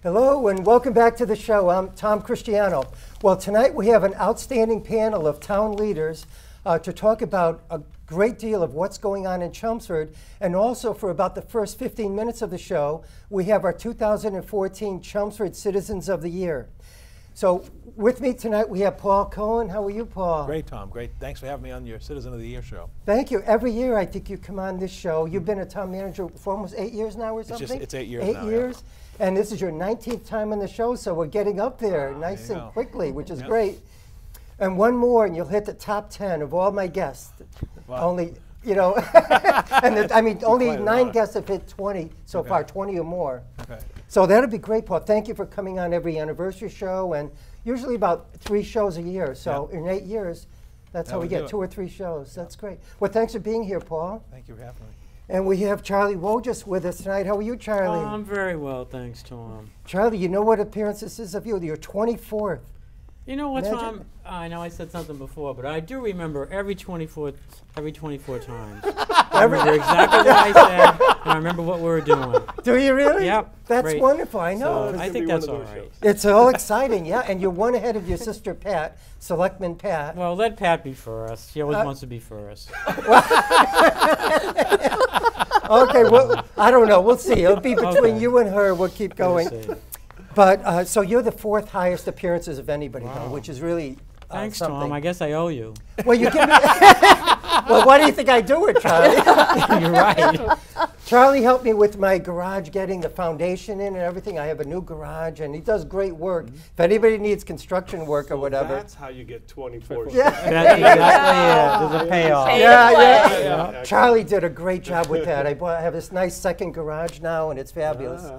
Hello and welcome back to the show. I'm Tom Christiano. Well, tonight we have an outstanding panel of town leaders to talk about a great deal of what's going on in Chelmsford, and also for about the first 15 minutes of the show, we have our 2014 Chelmsford Citizens of the Year. So with me tonight we have Paul Cohen. How are you, Paul? Great, Tom. Great. Thanks for having me on your Citizen of the Year show. Thank you. Every year I think you come on this show. You've been a town manager for almost 8 years now or something? It's 8 years now. 8 years? Yeah. And this is your 19th time on the show, so we're getting up there nice and quickly, which is great. And one more, and you'll hit the top 10 of all my guests. Wow. Only, you know, and I mean, only 9 guests have hit 20 so far, 20 or more. Okay. So that'll be great, Paul. Thank you for coming on every anniversary show, and usually about 3 shows a year. So in 8 years, that's how we get 2 or 3 shows. That's great. Well, thanks for being here, Paul. Thank you for having me. And we have Charlie Wojtas with us tonight. How are you, Charlie? I'm very well, thanks, Tom. Charlie, you know what appearance this is of you? Your 24th. You know what, Tom? I know I said something before, but I do remember every 24 times. I remember exactly what I said, and I remember what we were doing. Do you really? Yep. That's wonderful. I know. So I think that's all right. It's all exciting, yeah. And you're one ahead of your sister Pat, Selectman Pat. Well, let Pat be first. She always wants to be first. Okay, well, I don't know. We'll see. It'll be between you and her. We'll keep going. We'll see. But so you're the 4th highest appearances of anybody, though, which is really thanks, something. Tom. I guess I owe you. Well, you give me. Well, why do you think I do it, Charlie? You're right. Charlie helped me with my garage, getting the foundation in and everything. I have a new garage, and he does great work. If anybody needs construction work or whatever. That's how you get 24. Yeah. That's exactly it. There's a payoff. Yeah. Charlie did a great job with that. I have this nice second garage now, and it's fabulous.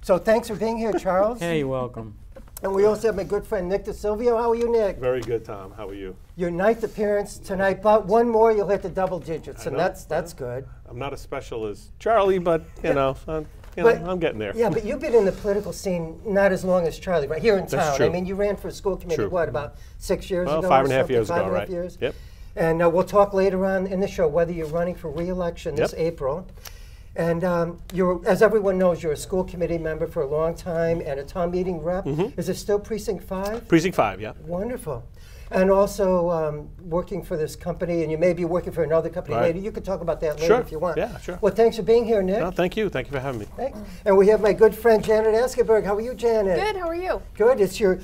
So thanks for being here, Charles. Hey, you're welcome. And we also have my good friend Nick DeSilvio. How are you, Nick? Very good, Tom. How are you? Your 9th appearance tonight, but one more, you'll hit the double digits, and that's good. I'm not as special as Charlie, but you know, I'm getting there. Yeah, but you've been in the political scene not as long as Charlie, right? Here in town. That's true. I mean, you ran for school committee, what, about 6 years ago? 5.5 years ago, right? 5.5 years. Yep. And we'll talk later on in the show whether you're running for re-election this April. And as everyone knows, you're a school committee member for a long time and a town meeting rep. Is it still Precinct 5? Precinct 5, yeah. Wonderful. And also working for this company, and you may be working for another company later. You could talk about that later if you want. Yeah, sure. Well, thanks for being here, Nick. No, thank you. Thank you for having me. Thanks. And we have my good friend Janet Askenburg. How are you, Janet? Good. How are you? Good. It's your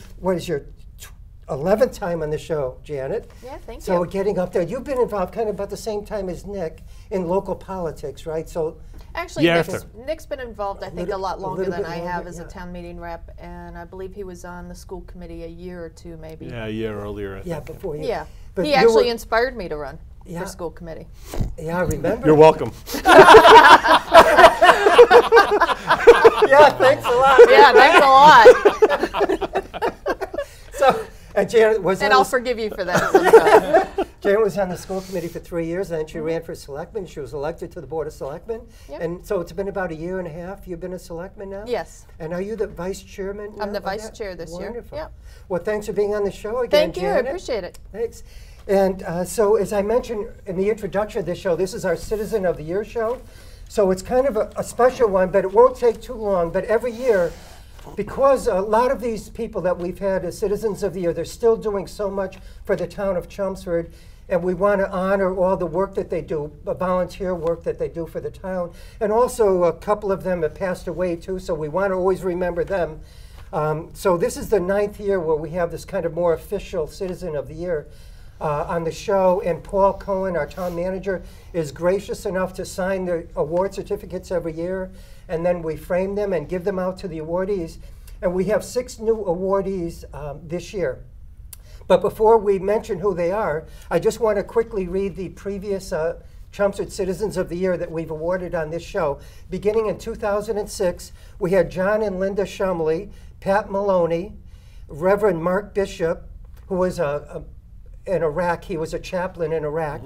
11th time on the show, Janet. Yeah, thank you. So we're getting up there. You've been involved kind of about the same time as Nick in local politics, right? So actually, Nick's been involved, I think, a lot longer than I have as a town meeting rep, and I believe he was on the school committee a year or 2, maybe. Yeah, a year earlier. I think. Before you. Yeah, but he actually inspired me to run for school committee. Yeah, I remember. You're welcome. Yeah, thanks a lot. Yeah, thanks a lot. So, and Janet was. And I'll forgive you for that. Janet was on the school committee for 3 years, and then she ran for selectman. She was elected to the Board of Selectmen. Yep. And so it's been about a year and a half. You've been a selectman now? Yes. And are you the vice chairman now? I'm the vice chair this year. Wonderful. Yep. Well, thanks for being on the show again, Thank you. Janet. I appreciate it. Thanks. And so as I mentioned in the introduction of this show, this is our Citizen of the Year show. So it's kind of a special one, but it won't take too long. But every year, because a lot of these people that we've had as Citizens of the Year, they're still doing so much for the town of Chelmsford, and we want to honor all the work that they do, the volunteer work that they do for the town. And also a couple of them have passed away too, so we want to always remember them. So this is the 9th year where we have this kind of more official Citizen of the Year on the show, and Paul Cohen, our town manager, is gracious enough to sign the award certificates every year, and then we frame them and give them out to the awardees. And we have 6 new awardees this year. But before we mention who they are, I just want to quickly read the previous Chelmsford Citizens of the Year that we've awarded on this show. Beginning in 2006, we had John and Linda Shumley, Pat Maloney, Reverend Mark Bishop, who was in Iraq. He was a chaplain in Iraq.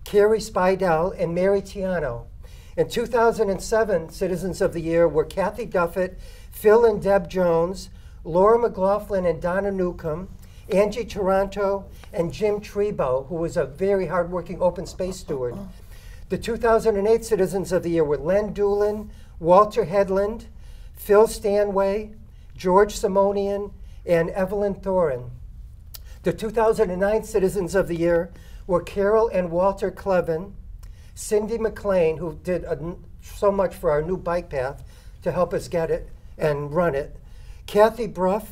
Carrie Spidell and Mary Tiano. In 2007, Citizens of the Year were Kathy Duffett, Phil and Deb Jones, Laura McLaughlin and Donna Newcomb, Angie Taranto, and Jim Trebo, who was a very hardworking open space steward. The 2008 Citizens of the Year were Len Doolin, Walter Headland, Phil Stanway, George Simonian, and Evelyn Thorin. The 2009 Citizens of the Year were Carol and Walter Clevin, Cindy McLean, who did so much for our new bike path to help us get it and run it, Kathy Bruff,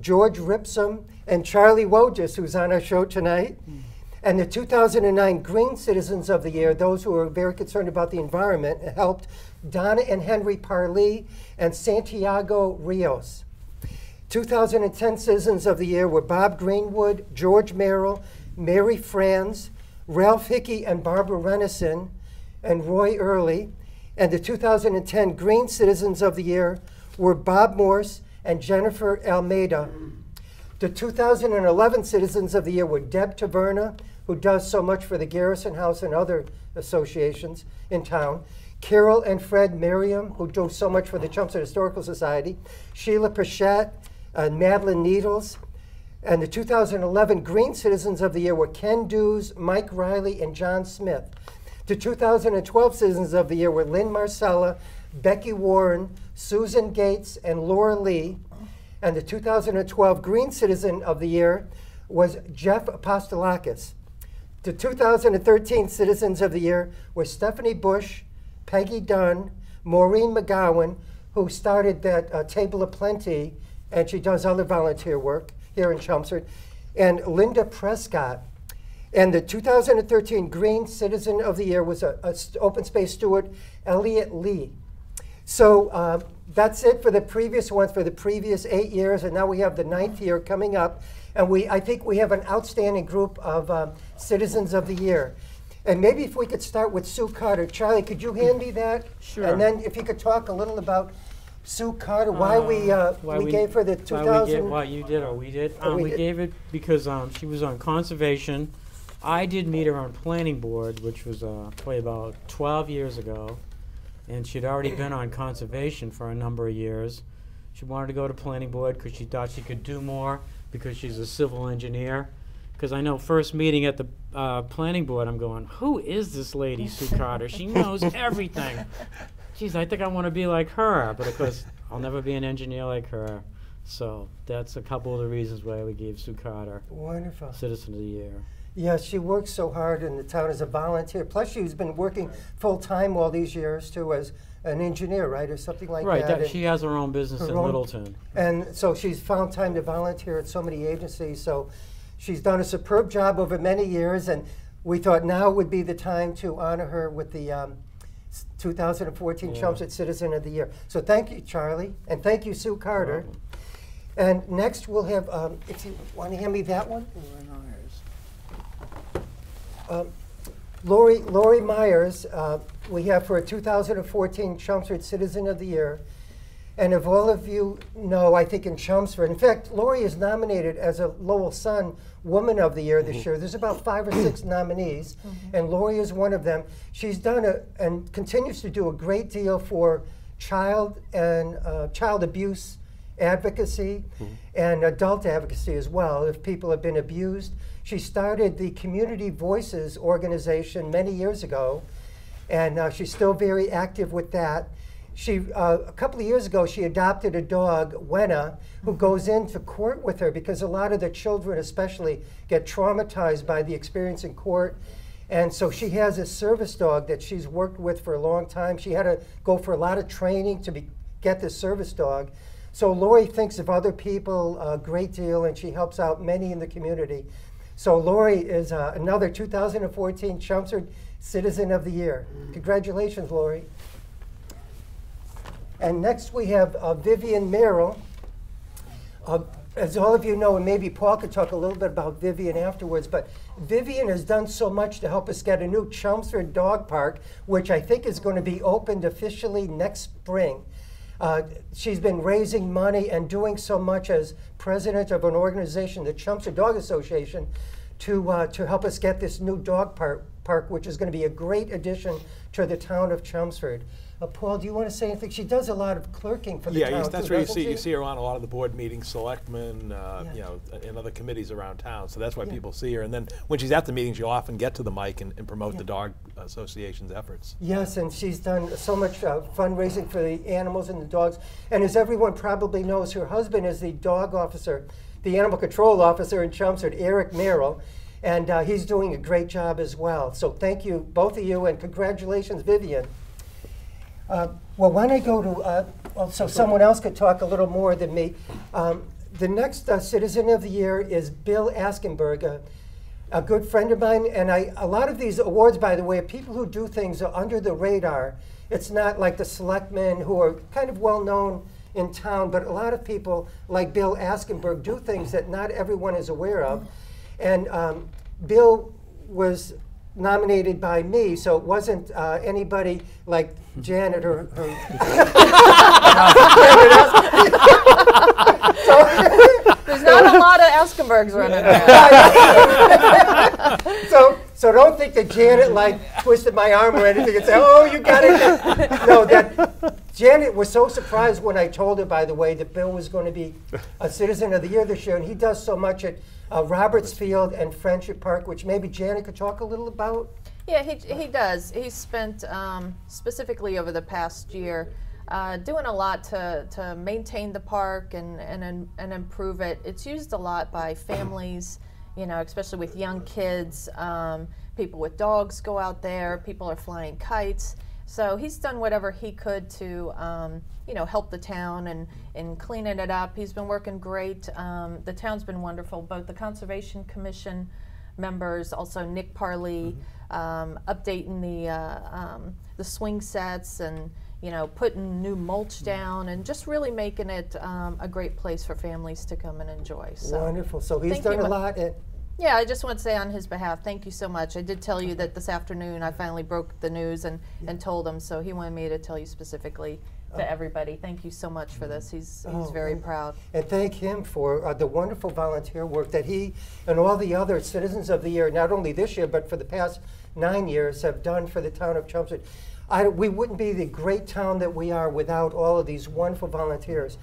George Ripsum, and Charlie Wojtas, who's on our show tonight. And the 2009 Green Citizens of the Year, those who are very concerned about the environment, helped Donna and Henry Parley and Santiago Rios. 2010 Citizens of the Year were Bob Greenwood, George Merrill, Mary Franz, Ralph Hickey and Barbara Renison, and Roy Early. And the 2010 Green Citizens of the Year were Bob Morse and Jennifer Almeida. The 2011 Citizens of the Year were Deb Taverna, who does so much for the Garrison House and other associations in town, Carol and Fred Merriam, who do so much for the Chelmsford Historical Society, Sheila Pachette, and Madeline Needles. And the 2011 Green Citizens of the Year were Ken Dews, Mike Riley, and John Smith. The 2012 Citizens of the Year were Lynn Marcella, Becky Warren, Susan Gates, and Laura Lee. And the 2012 Green Citizen of the Year was Jeff Apostolakis. The 2013 Citizens of the Year were Stephanie Bush, Peggy Dunn, Maureen McGowan, who started that Table of Plenty, and she does other volunteer work here in Chelmsford, and Linda Prescott. And the 2013 Green Citizen of the Year was a open space steward, Elliot Lee. So that's it for the previous ones, for the previous 8 years, and now we have the 9th year coming up. And I think we have an outstanding group of Citizens of the Year. And maybe if we could start with Sue Carter. Charlie, could you hand me that? Sure. And then if you could talk a little about Sue Carter, why we gave her the 2000. Why you did or we did? we We did. gave it because she was on conservation. I did meet her on planning board, which was probably about 12 years ago. And she'd already been on conservation for a number of years. She wanted to go to planning board because she thought she could do more because she's a civil engineer. Because I know first meeting at the planning board, I'm going, who is this lady, Sue Carter? She knows everything. Geez, I think I want to be like her. But of course, I'll never be an engineer like her. So that's a couple of the reasons why we gave Sue Carter Wonderful. Citizen of the Year. Yeah, she works so hard in the town as a volunteer. Plus, she's been working full-time all these years, too, as an engineer, right, or something like Right, that. she has her own business her in own- Littleton. And so she's found time to volunteer at so many agencies. So she's done a superb job over many years, and we thought now would be the time to honor her with the 2014 Chelmsford Citizen of the Year. So thank you, Charlie, and thank you, Sue Carter. Welcome. And next we'll have, if you want to hand me that one. Lori Myers, we have for a 2014 Chelmsford Citizen of the Year. And if all of you know, I think in Chelmsford, in fact, Lori is nominated as a Lowell Sun Woman of the Year this year. There's about 5 or 6 nominees, and Lori is one of them. She's done and continues to do a great deal for child abuse advocacy and adult advocacy as well, if people have been abused. She started the Community Voices organization many years ago, and she's still very active with that. A couple of years ago, she adopted a dog, Wenna, who goes into court with her because a lot of the children especially get traumatized by the experience in court. And so she has a service dog that she's worked with for a long time. She had to go for a lot of training to get this service dog. So Lori thinks of other people a great deal, and she helps out many in the community. So Lori is another 2014 Chelmsford Citizen of the Year. Congratulations, Lori. And next we have Vivian Merrill. As all of you know, and maybe Paul could talk a little bit about Vivian afterwards, but Vivian has done so much to help us get a new Chelmsford dog park, which I think is going to be opened officially next spring. She's been raising money and doing so much as president of an organization, the Chelmsford Dog Association, to help us get this new dog Park, which is going to be a great addition to the town of Chelmsford. Paul, do you want to say anything? She does a lot of clerking for the town. Yeah, that's too, where you doesn't see she? her on a lot of the board meetings, selectmen, you know, and other committees around town. So that's why people see her. And then when she's at the meetings, you'll often get to the mic and promote the dog association's efforts. Yes, and she's done so much fundraising for the animals and the dogs. And as everyone probably knows, her husband is the dog officer, the animal control officer in Chelmsford, Eric Merrill. And he's doing a great job as well. So thank you, both of you, and congratulations, Vivian. Well, why don't I go to, so someone else could talk a little more than me. The next Citizen of the Year is Bill Askenburg, a good friend of mine. And a lot of these awards, by the way, are people who do things under the radar. It's not like the selectmen who are kind of well known in town, but a lot of people like Bill Askenburg do things that not everyone is aware of. And Bill was nominated by me, so it wasn't anybody like Janet or her. There's not a lot of Askenbergs running around. So don't think that Janet like twisted my arm or anything and said, "Oh, you got it." No, that Janet was so surprised when I told her, by the way, that Bill was going to be a Citizen of the Year this year, and he does so much at Roberts Field and Friendship Park, which maybe Janet could talk a little about. Yeah, he does. He's spent specifically over the past year doing a lot to maintain the park and improve it. It's used a lot by families, you know, especially with young kids. People with dogs go out there. People are flying kites. So he's done whatever he could to, you know, help the town and cleaning it up. He's been working great. The town's been wonderful. Both the Conservation Commission members, also Nick Parley, updating the swing sets and, you know, putting new mulch down and just really making it a great place for families to come and enjoy. So wonderful. So he's done a lot. Yeah, I just want to say on his behalf, thank you so much. I did tell you that this afternoon I finally broke the news and told him, so he wanted me to tell you specifically to everybody. Thank you so much for this. He's very proud. And thank him for the wonderful volunteer work that he and all the other Citizens of the Year, not only this year, but for the past 9 years, have done for the town of Chelmsford. We wouldn't be the great town that we are without all of these wonderful volunteers.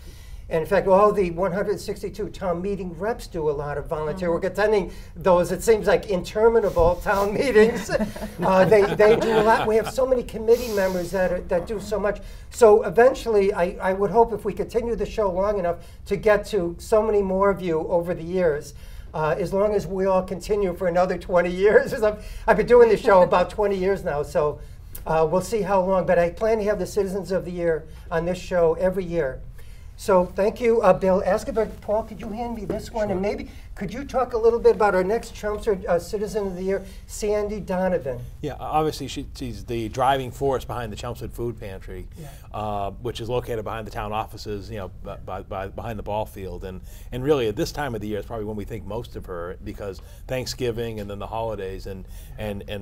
And in fact, all the 162 town meeting reps do a lot of volunteer work, attending those, it seems like, interminable town meetings. They do a lot. We have so many committee members that do so much. So eventually, I would hope if we continue the show long enough to get to so many more of you over the years, as long as we all continue for another 20 years. I've been doing this show about 20 years now, so we'll see how long. But I plan to have the Citizens of the Year on this show every year. So thank you, Bill Askenburg. Paul, could you hand me this one? Sure. And maybe could you talk a little bit about our next Chelmsford Citizen of the Year, Sandy Donovan? Yeah, obviously she's the driving force behind the Chelmsford Food Pantry, which is located behind the town offices, you know, behind the ball field. And really at this time of the year is probably when we think most of her, because Thanksgiving and then the holidays and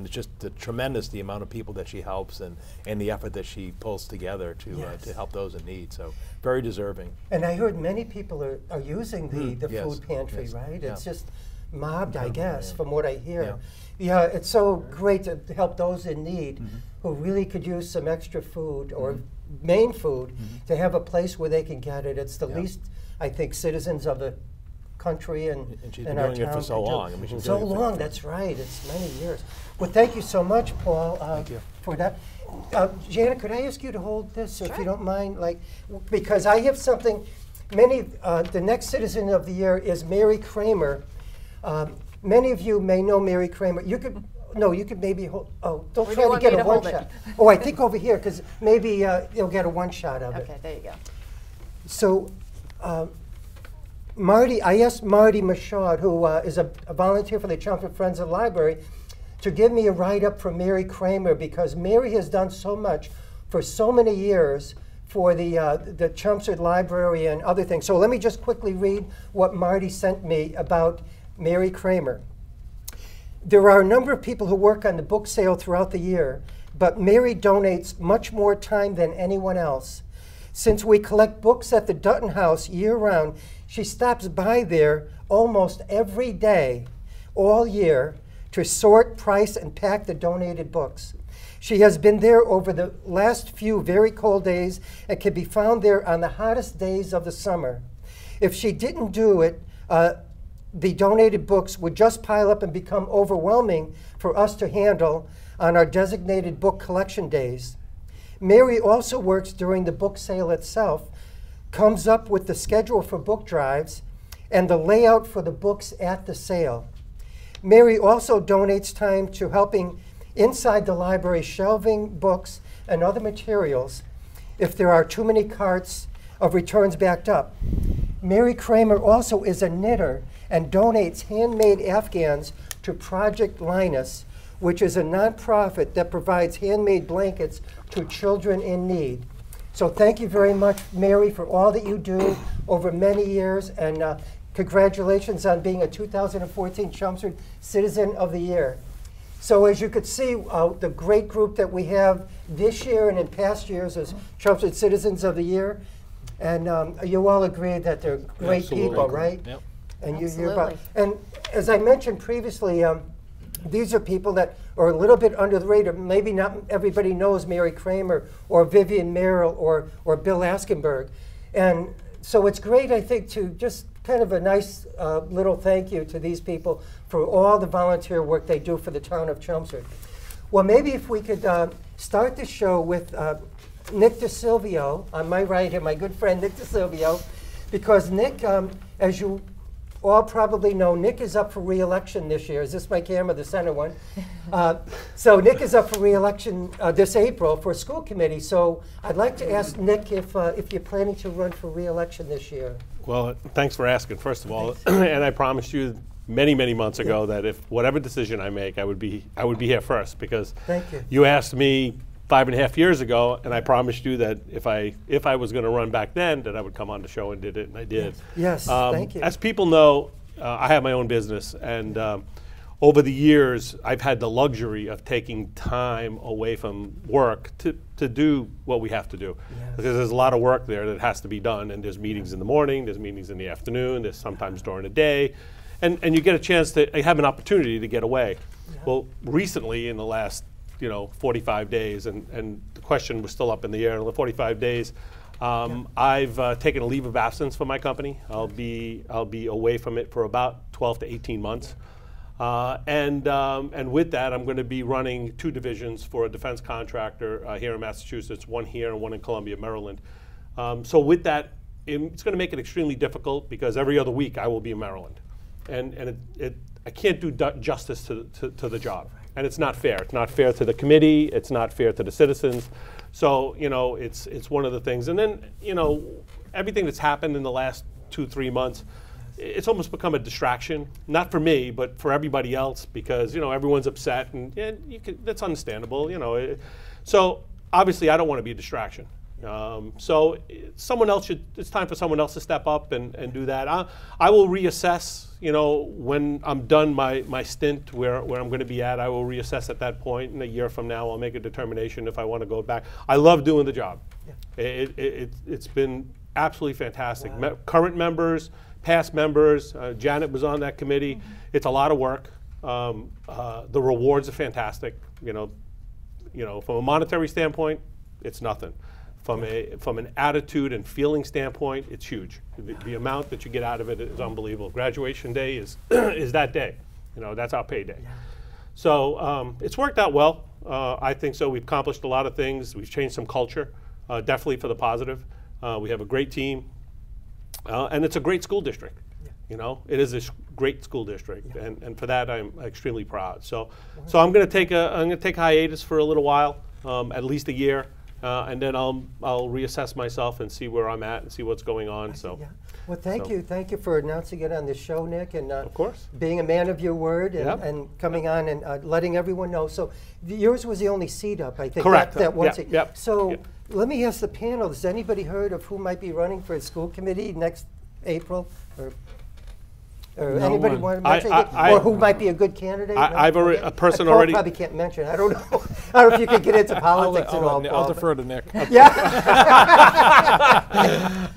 just the amount of people that she helps and the effort that she pulls together to help those in need. So very deserving. And I heard many people are using the yes, food pantry, yes, right? yeah. It's just mobbed, I guess, yeah. from what I hear. Yeah, it's so great to help those in need who really could use some extra food or main food to have a place where they can get it. It's the least, I think, citizens of the country and she's in been our doing it town for so could do. long. I mean, she's So doing it long, for- that's right. It's many years. Well, thank you so much, Paul, Thank you. for that. Janet, could I ask you to hold this, if you don't mind? Because I have something. The next Citizen of the Year is Mary Kramer. Many of you may know Mary Kramer. You could maybe hold. Oh, don't Where do try you to want get me a to one hold it? shot. Oh, I think over here, because maybe you'll get a one shot of it. Okay, there you go. So, I asked Marty Michaud, who is a volunteer for the Chelmsford Friends of the Library, to give me a write-up for Mary Kramer, because Mary has done so much for so many years for the Chelmsford Library and other things. So let me just quickly read what Marty sent me about Mary Kramer. There are a number of people who work on the book sale throughout the year, but Mary donates much more time than anyone else. Since we collect books at the Dutton House year-round, she stops by there almost every day, all year, to sort, price, and pack the donated books. She has been there over the last few very cold days and can be found there on the hottest days of the summer. If she didn't do it, the donated books would just pile up and become overwhelming for us to handle on our designated book collection days. Mary also works during the book sale itself, comes up with the schedule for book drives and the layout for the books at the sale. Mary also donates time to helping inside the library shelving books and other materials if there are too many carts of returns backed up. Mary Kramer also is a knitter and donates handmade Afghans to Project Linus, which is a nonprofit that provides handmade blankets to children in need. So thank you very much, Mary, for all that you do over many years, and congratulations on being a 2014 Chelmsford Citizen of the Year. So as you could see, the great group that we have this year and in past years as Chelmsford Citizens of the Year, and you all agree that they're great people, right? Yep. And Absolutely. and as I mentioned previously, these are people that are a little bit under the radar. Maybe not everybody knows Mary Kramer or Vivian Merrill or Bill Askenburg. And so it's great, I think, to just kind of a nice little thank you to these people for all the volunteer work they do for the town of Chelmsford. Well, maybe if we could start the show with Nick DeSilvio on my right here, my good friend Nick DeSilvio, because Nick, as you all probably know, Nick is up for re-election this year. Is this my camera, the center one? So Nick is up for re-election this April for school committee. So I'd like to ask Nick if you're planning to run for re-election this year. Well, thanks for asking, first of all. And I promised you many, many months ago that if whatever decision I make, I would be here first, because Thank you. You asked me 5.5 years ago, and I promised you that if I was going to run back then, that I would come on the show and did it, and I did. Yes, thank you. As people know, I have my own business, and over the years, I've had the luxury of taking time away from work to do what we have to do. Yes. Because there's a lot of work there that has to be done, and there's meetings in the morning, there's meetings in the afternoon, there's sometimes during the day, and you get a chance to have an opportunity to get away. Yeah. Well, recently, in the last 45 days, and the question was still up in the air. In the 45 days, I've taken a leave of absence from my company. I'll be away from it for about 12 to 18 months, and with that, I'm going to be running 2 divisions for a defense contractor here in Massachusetts, one here and one in Columbia, Maryland. So with that, it's going to make it extremely difficult because every other week I will be in Maryland, and I can't do justice to the job. And it's not fair. It's not fair to the committee. It's not fair to the citizens. So, it's one of the things. And then, everything that's happened in the last 2-3 months, it's almost become a distraction. Not for me, but for everybody else, because, everyone's upset, and that's understandable, So, obviously, I don't want to be a distraction. So it's time for someone else to step up and do that. I will reassess, when I'm done my stint where I'm going to be at. I will reassess at that point. In a year from now, I'll make a determination if I want to go back. I love doing the job. Yeah. It's been absolutely fantastic. Wow. Current members, past members, Janet was on that committee. Mm-hmm. It's a lot of work. The rewards are fantastic. From a monetary standpoint, it's nothing. From an attitude and feeling standpoint, it's huge. The amount that you get out of it is unbelievable. Graduation day is is that day. That's our payday. Yeah. So it's worked out well. I think so. We've accomplished a lot of things. We've changed some culture, definitely for the positive. We have a great team, and it's a great school district. Yeah. It is a great school district, yeah. and for that I'm extremely proud. So I'm going to take a hiatus for a little while, at least a year. And then I'll reassess myself and see where I'm at and see what's going on. So, yeah. Well, thank you for announcing it on the show, Nick, and of course, being a man of your word and, yep. and coming on and letting everyone know. So yours was the only seat up, I think. Correct. That one seat. Yep. So yep. Let me ask the panel: has anybody heard of who might be running for a school committee next April? Or No anybody one. want to mention it? Or who might be a good candidate? I've already a person Paul already. Probably can't mention. I don't know. I don't know if you could get into politics at all. I'll defer to Nick. Yeah.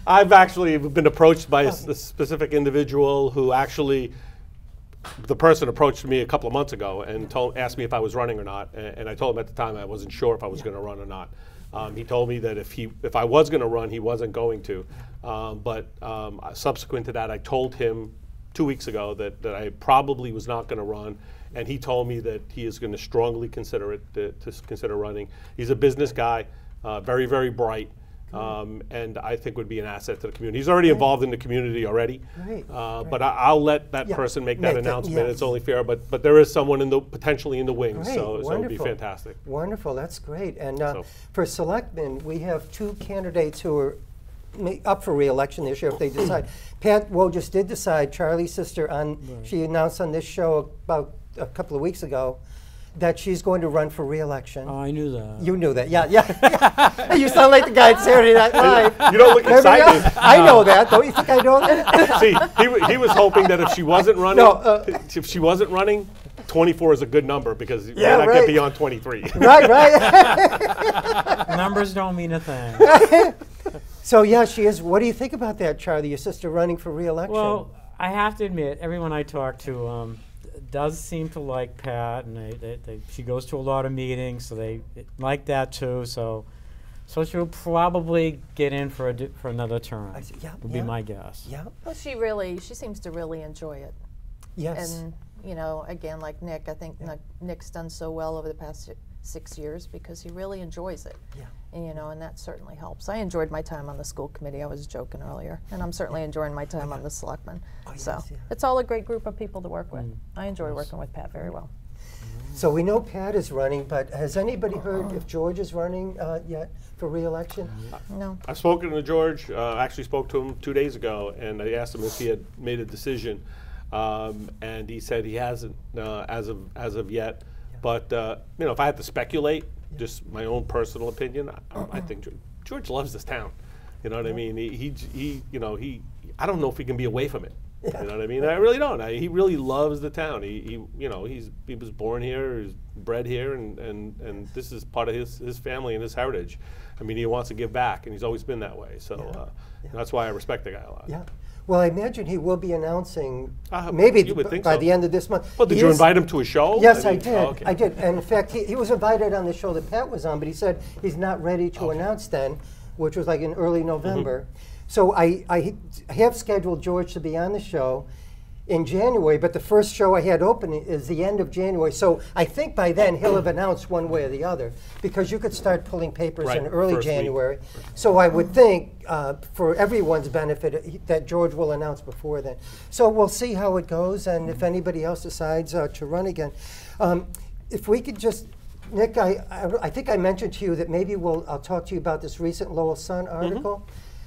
I've actually been approached by a specific individual who actually the person approached me a couple of months ago and asked me if I was running or not, and I told him at the time I wasn't sure if I was going to run or not. He told me that if I was going to run, he wasn't going to. But subsequent to that, I told him 2 weeks ago that I probably was not going to run, and he told me that he is going to strongly consider it, to consider running. He's a business guy, very, very bright. And I think would be an asset to the community. He's already involved in the community already, but I'll let that person make that announcement. It's only fair, but there is someone potentially in the wings, so it would be fantastic. Wonderful, that's great. And for selectmen, we have 2 candidates who are up for re-election this year if they decide. Pat Wojtas did decide, Charlie's sister, she announced on this show about a couple of weeks ago that she's going to run for re-election. Oh, I knew that. You knew that, yeah. You sound like the guy at Saturday Night Live. You don't look excited. I know that. Don't you think I know that? See, he was hoping that if she wasn't running, 24 is a good number because you might not get beyond 23. Right. Numbers don't mean a thing. So yeah, she is. What do you think about that, Charlie? Your sister running for re-election? Well, I have to admit, everyone I talk to does seem to like Pat, and she goes to a lot of meetings, so they like that too. So she'll probably get in for another term. Would be my guess. Yeah. Well, she seems to really enjoy it. Yes. And again, like Nick, I think Nick's done so well over the past 6 years because he really enjoys it. Yeah. And that certainly helps. I enjoyed my time on the school committee. I was joking earlier, and I'm certainly enjoying my time on the selectmen. It's all a great group of people to work with. I enjoy working with Pat very well. So we know Pat is running, but has anybody heard if George is running yet for re-election? No. I've spoken to George. I actually spoke to him 2 days ago, and I asked him if he had made a decision, and he said he hasn't as of yet. But if I had to speculate, just my own personal opinion, I think George loves this town. You know what I mean? I don't know if he can be away from it. You know what I mean? I really don't. He really loves the town. He was born here, he's bred here, and this is part of his family and his heritage. I mean, he wants to give back, and he's always been that way. So that's why I respect the guy a lot. Yeah. Well, I imagine he will be announcing maybe by the end of this month. Well, did you invite him to a show? Yes, I did. Okay. I did. And in fact, he was invited on the show that Pat was on, but he said he's not ready to announce then, which was like in early November. So I have scheduled George to be on the show in January, but the first show I had open is the end of January. So I think by then he'll have announced one way or the other, because you could start pulling papers in early January. So I would think, for everyone's benefit, that George will announce before then. So we'll see how it goes, and if anybody else decides to run again. If we could just, Nick, I think I mentioned to you that maybe I'll talk to you about this recent Lowell Sun article.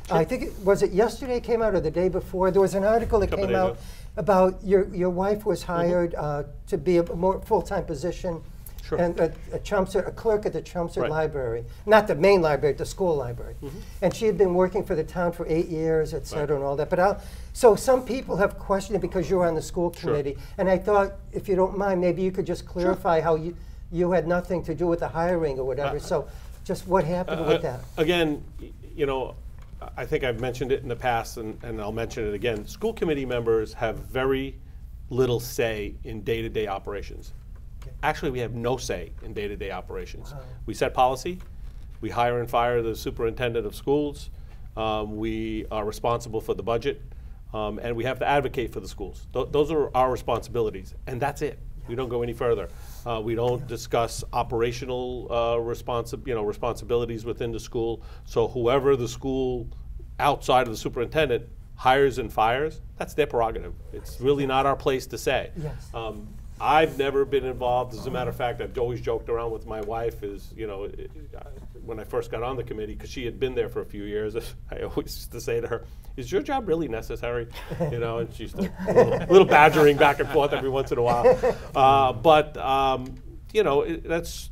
Sure. I think was it yesterday came out or the day before? There was an article that came out about your wife was hired to be a more full-time position, and a clerk at the Chelmsford Library, not the main library, the school library, and she had been working for the town for 8 years, et cetera, and all that. But so some people have questioned it because you're on the school committee, and I thought, if you don't mind, maybe you could just clarify how you had nothing to do with the hiring or whatever. So just what happened with that? Again, I think I've mentioned it in the past, and I'll mention it again. School committee members have very little say in day-to-day operations. Actually, we have no say in day-to-day operations. We set policy, we hire and fire the superintendent of schools, we are responsible for the budget, and we have to advocate for the schools. Those are our responsibilities, and that's it. We don't go any further. We don't discuss operational responsibilities within the school. So whoever the school outside of the superintendent hires and fires, that's their prerogative. It's really not our place to say. Yes. I've never been involved. As a matter of fact, I've always joked around with my wife when I first got on the committee, because she had been there for a few years, I always used to say to her, is your job really necessary? And she used to, a little badgering back and forth every once in a while.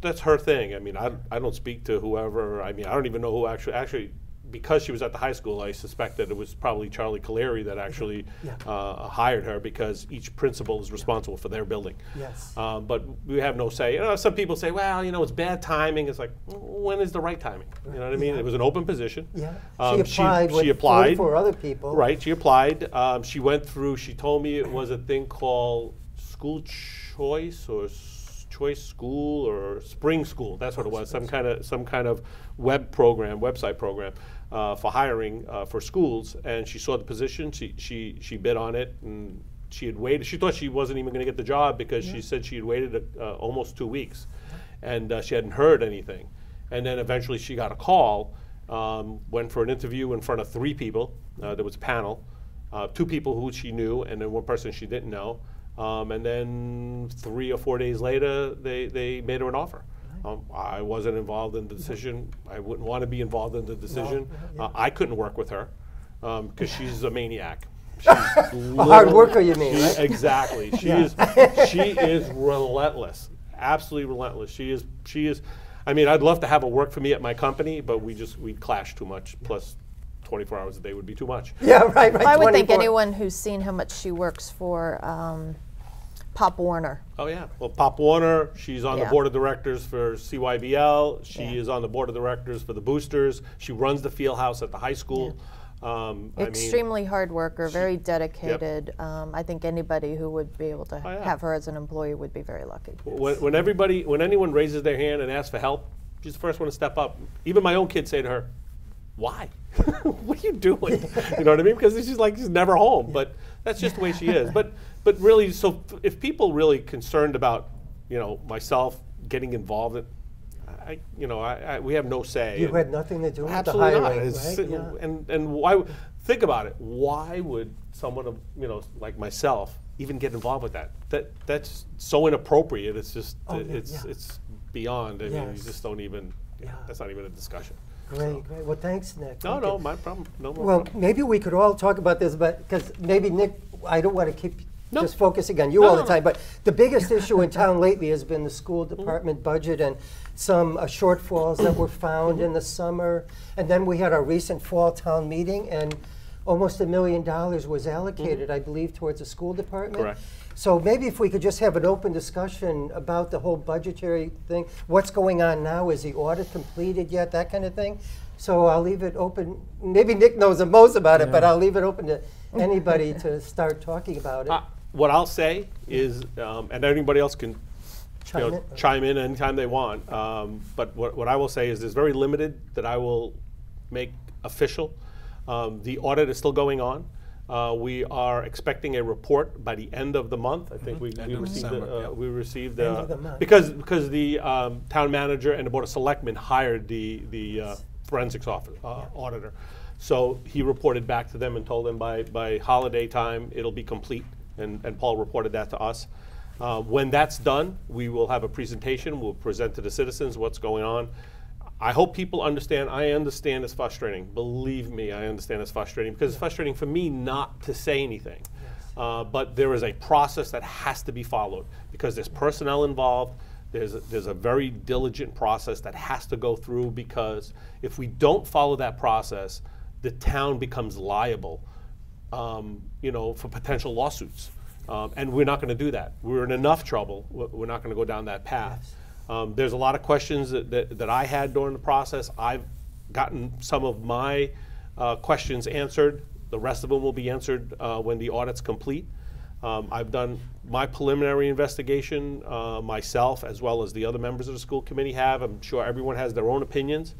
That's her thing. I mean, I don't speak to whoever. I mean, I don't even know who actually, because she was at the high school, I suspect that it was probably Charlie Caleri that actually hired her, because each principal is responsible for their building. Yes. But we have no say. Some people say, well, it's bad timing. It's like, when is the right timing? You know what I mean? It was an open position. Yeah. She applied for other people. Right. She applied. She went through. She told me it was a thing called school choice or choice school or spring school. That's what it was. Some kind of website program for hiring for schools. And she saw the position. She bid on it, and she had waited. She thought she wasn't even going to get the job because she said she had waited almost 2 weeks, and she hadn't heard anything. And then eventually she got a call. Went for an interview in front of 3 people. There was a panel, 2 people who she knew, and then 1 person she didn't know. And then 3 or 4 days later, they made her an offer. I wasn't involved in the decision. I wouldn't want to be involved in the decision. I couldn't work with her because she's a maniac. She's a hard worker, you mean, right? Exactly. She is relentless, absolutely relentless. She is. I mean, I'd love to have her work for me at my company, but we'd clash too much. Plus, 24 hours a day would be too much. Yeah, right. I would think anyone who's seen how much she works for Pop Warner. Oh yeah, well, Pop Warner, she's on the board of directors for CYBL. She is on the board of directors for the Boosters. She runs the field house at the high school. Extremely hard worker, very dedicated. I think anybody who would be able to have her as an employee would be very lucky. When anyone raises their hand and asks for help, she's the first one to step up. Even my own kids say to her, "Why? What are you doing?" You know what I mean? Because she's never home. But that's just the way she is. But really, so if people really concerned about myself getting involved in, we have no say. You had nothing to do with the absolutely hiring, not. right? And why? Think about it. Why would someone like myself even get involved with that? That's so inappropriate. It's just it's beyond. I mean, you just don't even. That's not even a discussion. Great. Well, thanks, Nick. No, my problem. No more. Well, maybe we could all talk about this, but because maybe Nick, I don't want to keep just focusing on you all the time, but the biggest issue in town lately has been the school department budget and some shortfalls that were found in the summer. And then we had our recent fall town meeting, and almost $1 million was allocated, I believe, towards the school department. Correct. So maybe if we could just have an open discussion about the whole budgetary thing, what's going on now, is the audit completed yet, that kind of thing. So I'll leave it open. Maybe Nick knows the most about it, but I'll leave it open to anybody to start talking about it. What I'll say is, and anybody else can chime in anytime they want, but what I will say is there's very limited that I will make official. The audit is still going on. We are expecting a report by the end of the month. I think we received because the town manager and the board of selectmen hired the forensics auditor. So he reported back to them and told them by holiday time it'll be complete, and Paul reported that to us. When that's done, we will have a presentation. We'll present to the citizens what's going on. I hope people understand. I understand it's frustrating. Believe me, I understand it's frustrating because it's frustrating for me not to say anything. But there is a process that has to be followed because there's personnel involved. There's a very diligent process that has to go through because if we don't follow that process, the town becomes liable, for potential lawsuits. And we're not going to do that. We're in enough trouble. We're not going to go down that path. There's a lot of questions that I had during the process. I've gotten some of my questions answered. The rest of them will be answered when the audit's complete. I've done my preliminary investigation myself, as well as the other members of the school committee have. I'm sure everyone has their own opinions.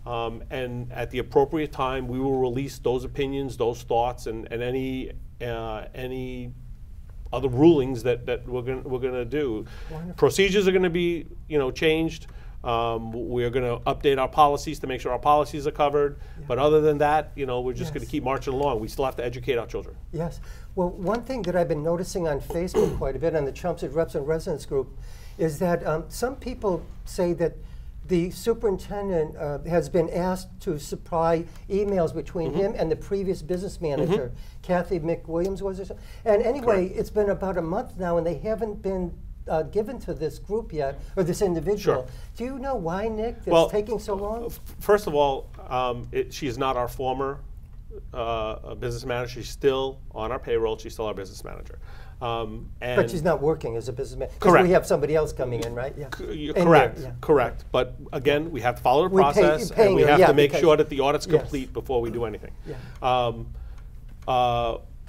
And at the appropriate time, we will release those opinions, those thoughts, and any other rulings that we're going to do. Wonderful. Procedures are going to be changed. We're going to update our policies to make sure our policies are covered. But other than that, we're just going to keep marching along. We still have to educate our children. Yes. Well, one thing that I've been noticing on Facebook quite a bit on the Chelmsford Reps and Residents group is that some people say that the superintendent has been asked to supply emails between him and the previous business manager, Kathy McWilliams was it? And anyway, it's been about a month now and they haven't been given to this group yet, or this individual. Sure. Do you know why, Nick, that's taking so long? First of all, she is not our former business manager. She's still on our payroll. She's still our business manager. But she's not working as a businessman. Correct. We have somebody else coming in, right? Yeah. Correct. Correct. But again, we have to follow the process, and we have to make sure that the audit's complete before we do anything.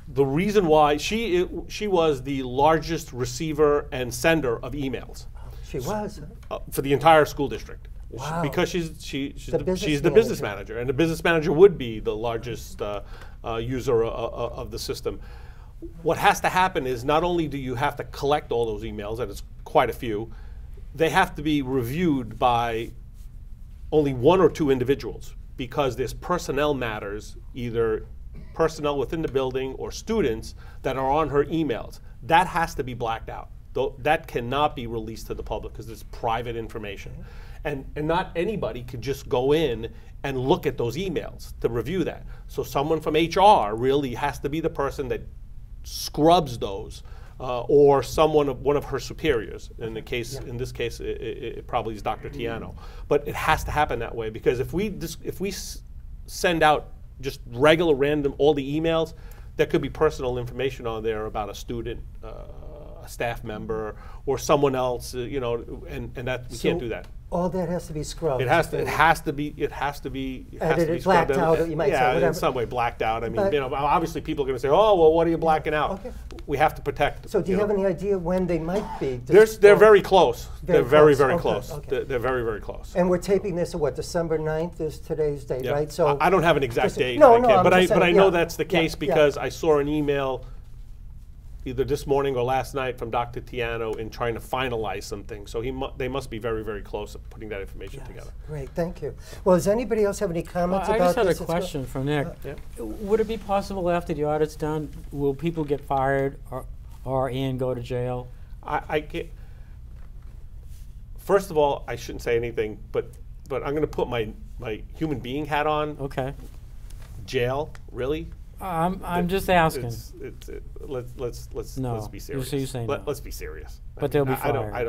the reason why she was the largest receiver and sender of emails She was. for the entire school district. Wow. Because she's The the business manager, and the business manager would be the largest user of the system. What has to happen is not only do you have to collect all those emails, and it's quite a few, they have to be reviewed by only 1 or 2 individuals, because there's personnel matters, either personnel within the building or students that are on her emails. That has to be blacked out. That cannot be released to the public because it's private information. And not anybody could just go in and look at those emails to review that. So someone from HR really has to be the person that scrubs those, or one of her superiors. In this case, it probably is Dr. Tiano. But it has to happen that way, because if we send out just regular random all the emails, there could be personal information on there about a student, a staff member, or someone else, and that we can't do that. All that has to be scrubbed. It has to be Edited, scrubbed. blacked out, you might say, Yeah, whatever. in some way blacked out. I mean, But- obviously people are going to say, "Oh, well, what are you blacking out?" Okay. We have to protect. So do you have any idea when they might be? They're very close. Very They're very, close. very Okay, close. okay. They're very, very close. And we're taping this at what, December 9th is today's date, Yeah. right? So I don't have an exact just- date. No, I no, can't, I'm but just I saying, know yeah. that's the case Yeah, because I saw an email either this morning or last night from Dr. Tiano in trying to finalize some things. So they must be very, very close at putting that information together. Great, thank you. Well, does anybody else have any comments I about just had a this? question for Nick. Yeah. Would it be possible after the audit's done, will people get fired and go to jail? I can't. First of all, I shouldn't say anything, but I'm going to put my human being hat on. Okay. Jail, really? I'm just asking. Let's No. be serious. So you're saying no. Let's be serious. But they'll be I fired.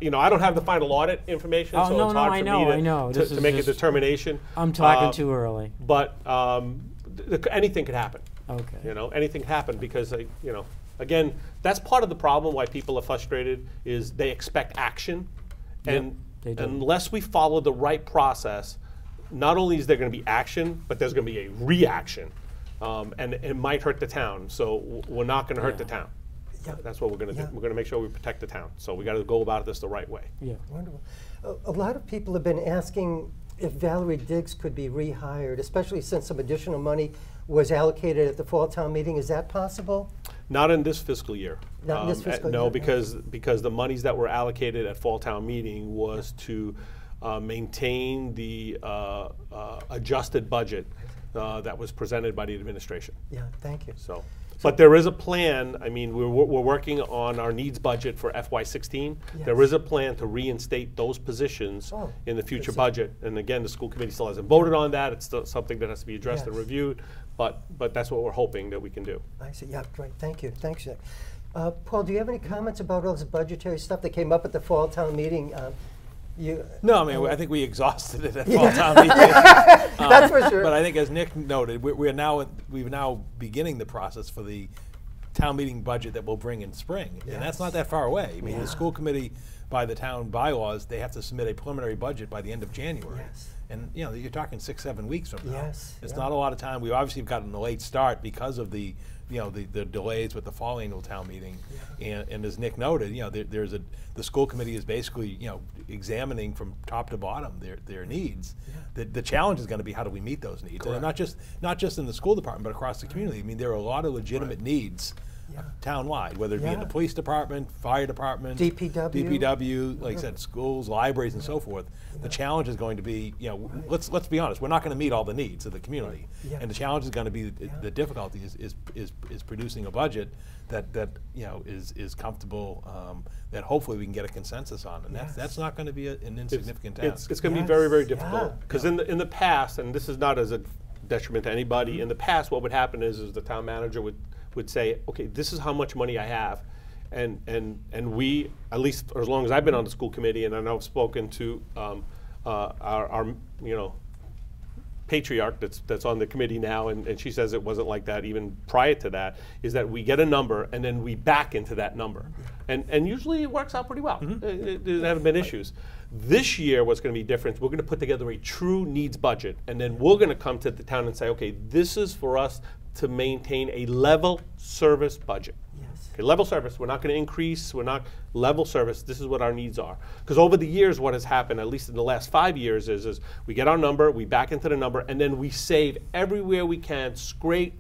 don't have the final audit information, Oh, so no, it's no, hard I for know, me I know. This to is make a just- determination. I'm talking too early. But anything could happen. Okay. Anything could happen because again, that's part of the problem why people are frustrated is they expect action, and they do. unless we follow the right process, not only is there going to be action, but there's going to be a reaction, and it might hurt the town. So we're not going to hurt the town. Yeah. That's what we're going to Yeah. do. We're going to make sure we protect the town. So we got to go about this the right way. Yeah. Wonderful. A lot of people have been asking if Valerie Diggs could be rehired, especially since some additional money was allocated at the fall town meeting. Is that possible? Not in this fiscal year. Not in this fiscal no, year, because the monies that were allocated at fall town meeting was to maintain the adjusted budget that was presented by the administration. Yeah, thank you. So, but there is a plan. I mean, we're working on our needs budget for FY16. Yes. There is a plan to reinstate those positions Oh, in the future good. budget. And again, the school committee still hasn't voted on that. It's still something that has to be addressed and Yes. reviewed. But that's what we're hoping that we can do. I see. Yeah, great. Thank you. Thanks, Nick. Paul, do you have any comments about all this budgetary stuff that came up at the fall town meeting? No, I mean, I think we exhausted it at fall town meeting. That's for sure. But I think, as Nick noted, we're now beginning the process for the town meeting budget that we'll bring in spring, and that's not that far away. I mean, the school committee, by the town bylaws, they have to submit a preliminary budget by the end of January. Yes. And you're talking 6-7 weeks from now. Yes, It's yeah. not a lot of time. We obviously have gotten a late start because of the delays with the fall annual town meeting. And as Nick noted, the school committee is basically examining from top to bottom their needs. The challenge is going to be how do we meet those needs, and not just in the school department, but across the community. I mean, there are a lot of legitimate needs. Town-wide, whether it be in the police department, fire department, DPW, like I said, schools, libraries, and so forth. The challenge is going to be, let's be honest, we're not going to meet all the needs of the community, and the challenge is going to be the difficulty is producing a budget that is comfortable, that hopefully we can get a consensus on, and that's not going to be an insignificant task. It's going to be very, very difficult because in the past, and this is not as a detriment to anybody. In the past, what would happen is the town manager would say, okay, this is how much money I have, and we, at least as long as I've been on the school committee, and I know I've spoken to our patriarch that's on the committee now, and she says it wasn't like that even prior to that, is that we get a number and then we back into that number. And usually it works out pretty well. There haven't been issues. This year what's going to be different, we're going to put together a true needs budget, and then we're going to come to the town and say, okay, this is for us to maintain a level service budget. Yes. Okay, level service, we're not going to increase, we're not, level service, this is what our needs are. Because over the years, what has happened, at least in the last 5 years, is we get our number, we back into the number, and then we save everywhere we can, scrape,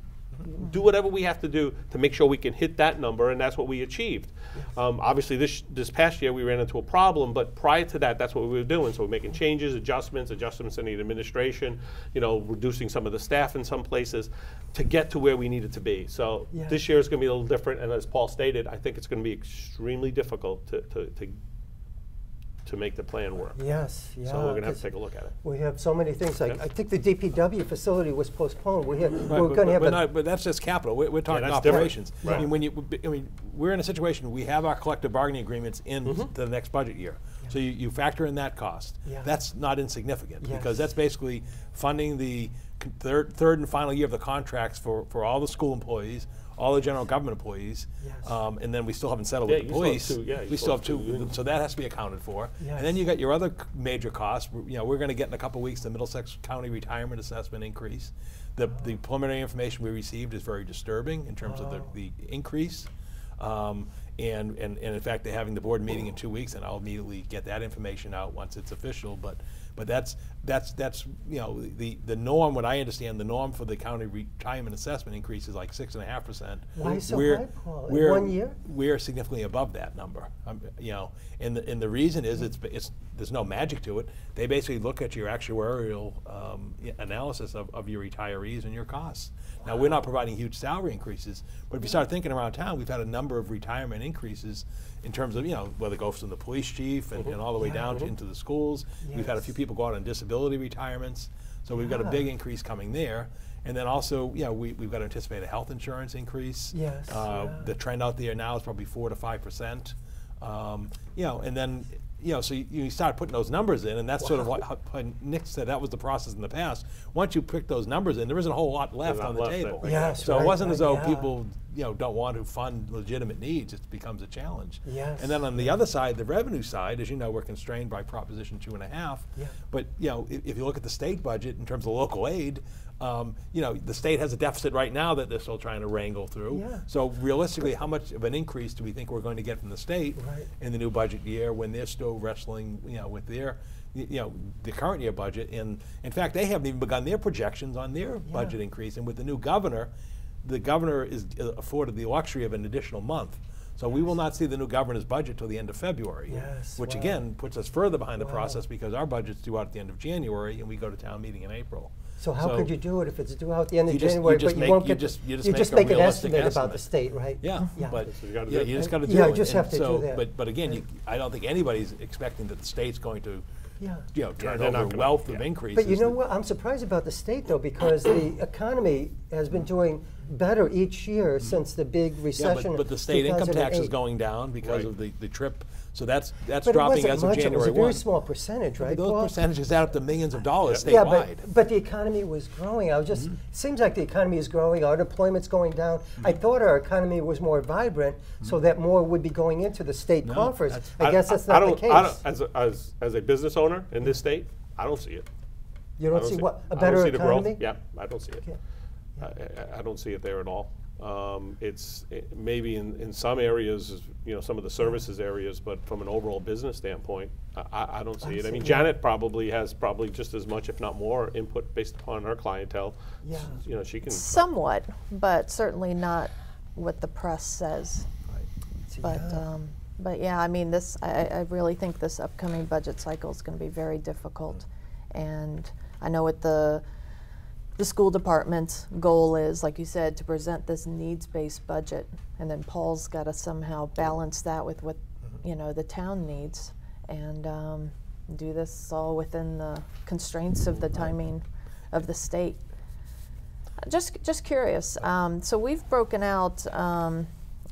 do whatever we have to do to make sure we can hit that number, and that's what we achieved. Obviously, this past year we ran into a problem, but prior to that, that's what we were doing. So we're making changes, adjustments in the administration, you know, reducing some of the staff in some places to get to where we needed to be. So this year is going to be a little different, and as Paul stated, I think it's going to be extremely difficult to make the plan work. Yes, yeah. So we're going to have to take a look at it. We have so many things. Like I think the DPW facility was postponed. We're going to have but that's just capital. We're talking that's operations. Right. I mean, we're in a situation, we have our collective bargaining agreements in the next budget year. So you factor in that cost. That's not insignificant because that's basically funding the third and final year of the contracts for all the school employees, all the general government employees, and then we still haven't settled with the police. We still have two, so that has to be accounted for. And then you got your other major costs. You know, we're going to get in a couple weeks the Middlesex County retirement assessment increase. The preliminary information we received is very disturbing in terms of the increase. And in fact, they're having the board meeting in 2 weeks, and I'll immediately get that information out once it's official. But that's you know the norm. What I understand, the norm for the county retirement assessment increase is like 6.5%. Why so high, Paul? In 1 year? We're significantly above that number. You know, and the reason is there's no magic to it. They basically look at your actuarial analysis of your retirees and your costs. Now, we're not providing huge salary increases, but if you start thinking around town, we've had a number of retirement increases in terms of, you know, whether it goes from the police chief and all the way down into the schools. We've had a few people go out on disability retirements, so we've got a big increase coming there. And then also, you know, we've got to anticipate a health insurance increase. The trend out there now is probably 4 to 5%. You know, and then, you know, so you start putting those numbers in, and that's sort of what Nick said. That was the process in the past. Once you pick those numbers in, there isn't a whole lot left on the table. So it wasn't as though people, you know, don't want to fund legitimate needs. It becomes a challenge. And then on the other side, the revenue side, as you know, we're constrained by Proposition 2.5. But you know, if you look at the state budget in terms of local aid, you know, the state has a deficit right now that they're still trying to wrangle through. So realistically, how much of an increase do we think we're going to get from the state in the new budget year when they're still wrestling, you know, with their, you know, the current year budget? And in fact, they haven't even begun their projections on their budget increase. And with the new governor, the governor is afforded the luxury of an additional month. So we will not see the new governor's budget till the end of February, which again puts us further behind the process because our budget's due out at the end of January and we go to town meeting in April. So how could you do it if it's due out the end of January, but you won't get, you just make an estimate about the state, right? But you just got to do it. You just have to do that. But again, I don't think anybody's expecting that the state's going to you know, turn they're over wealth of increases. But you know what? I'm surprised about the state, though, because the economy has been doing better each year since the big recession. But the state income tax is going down because of the trip. So that's but dropping as of January 1. It was a very small percentage, right? Those percentages add up to millions of dollars statewide. But the economy was growing. I was just seems like the economy is growing. Our unemployment's going down. I thought our economy was more vibrant, so that more would be going into the state coffers. I guess that's not the case. As a business owner in this state, I don't see it. You don't see what? A better economy? Yeah, I don't see it. I don't see it there at all. It's maybe in some areas, you know, some of the services areas, but from an overall business standpoint, I don't see it. I mean, Janet probably has just as much, if not more, input based upon her clientele. You know, she can somewhat, but certainly not what the press says. But yeah, I mean, I really think this upcoming budget cycle is going to be very difficult, and I know what the school department's goal is, like you said, to present this needs-based budget, and then Paul's got to somehow balance that with what you know the town needs, and do this all within the constraints of the timing of the state. Just curious. So we've broken out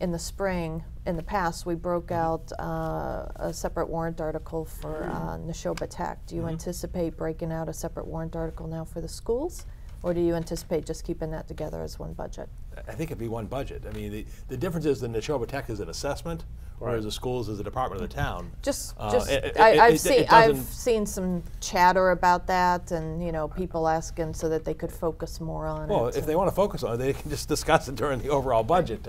in the spring. In the past, we broke out a separate warrant article for Neshoba Tech. Do you anticipate breaking out a separate warrant article now for the schools? Or do you anticipate just keeping that together as one budget? I think it'd be one budget. I mean, the difference is the Neshoba Tech is an assessment, whereas the schools is a department of the town. I've seen some chatter about that, and people asking so that they could focus more on it. Well, if they want to focus on it, they can just discuss it during the overall budget.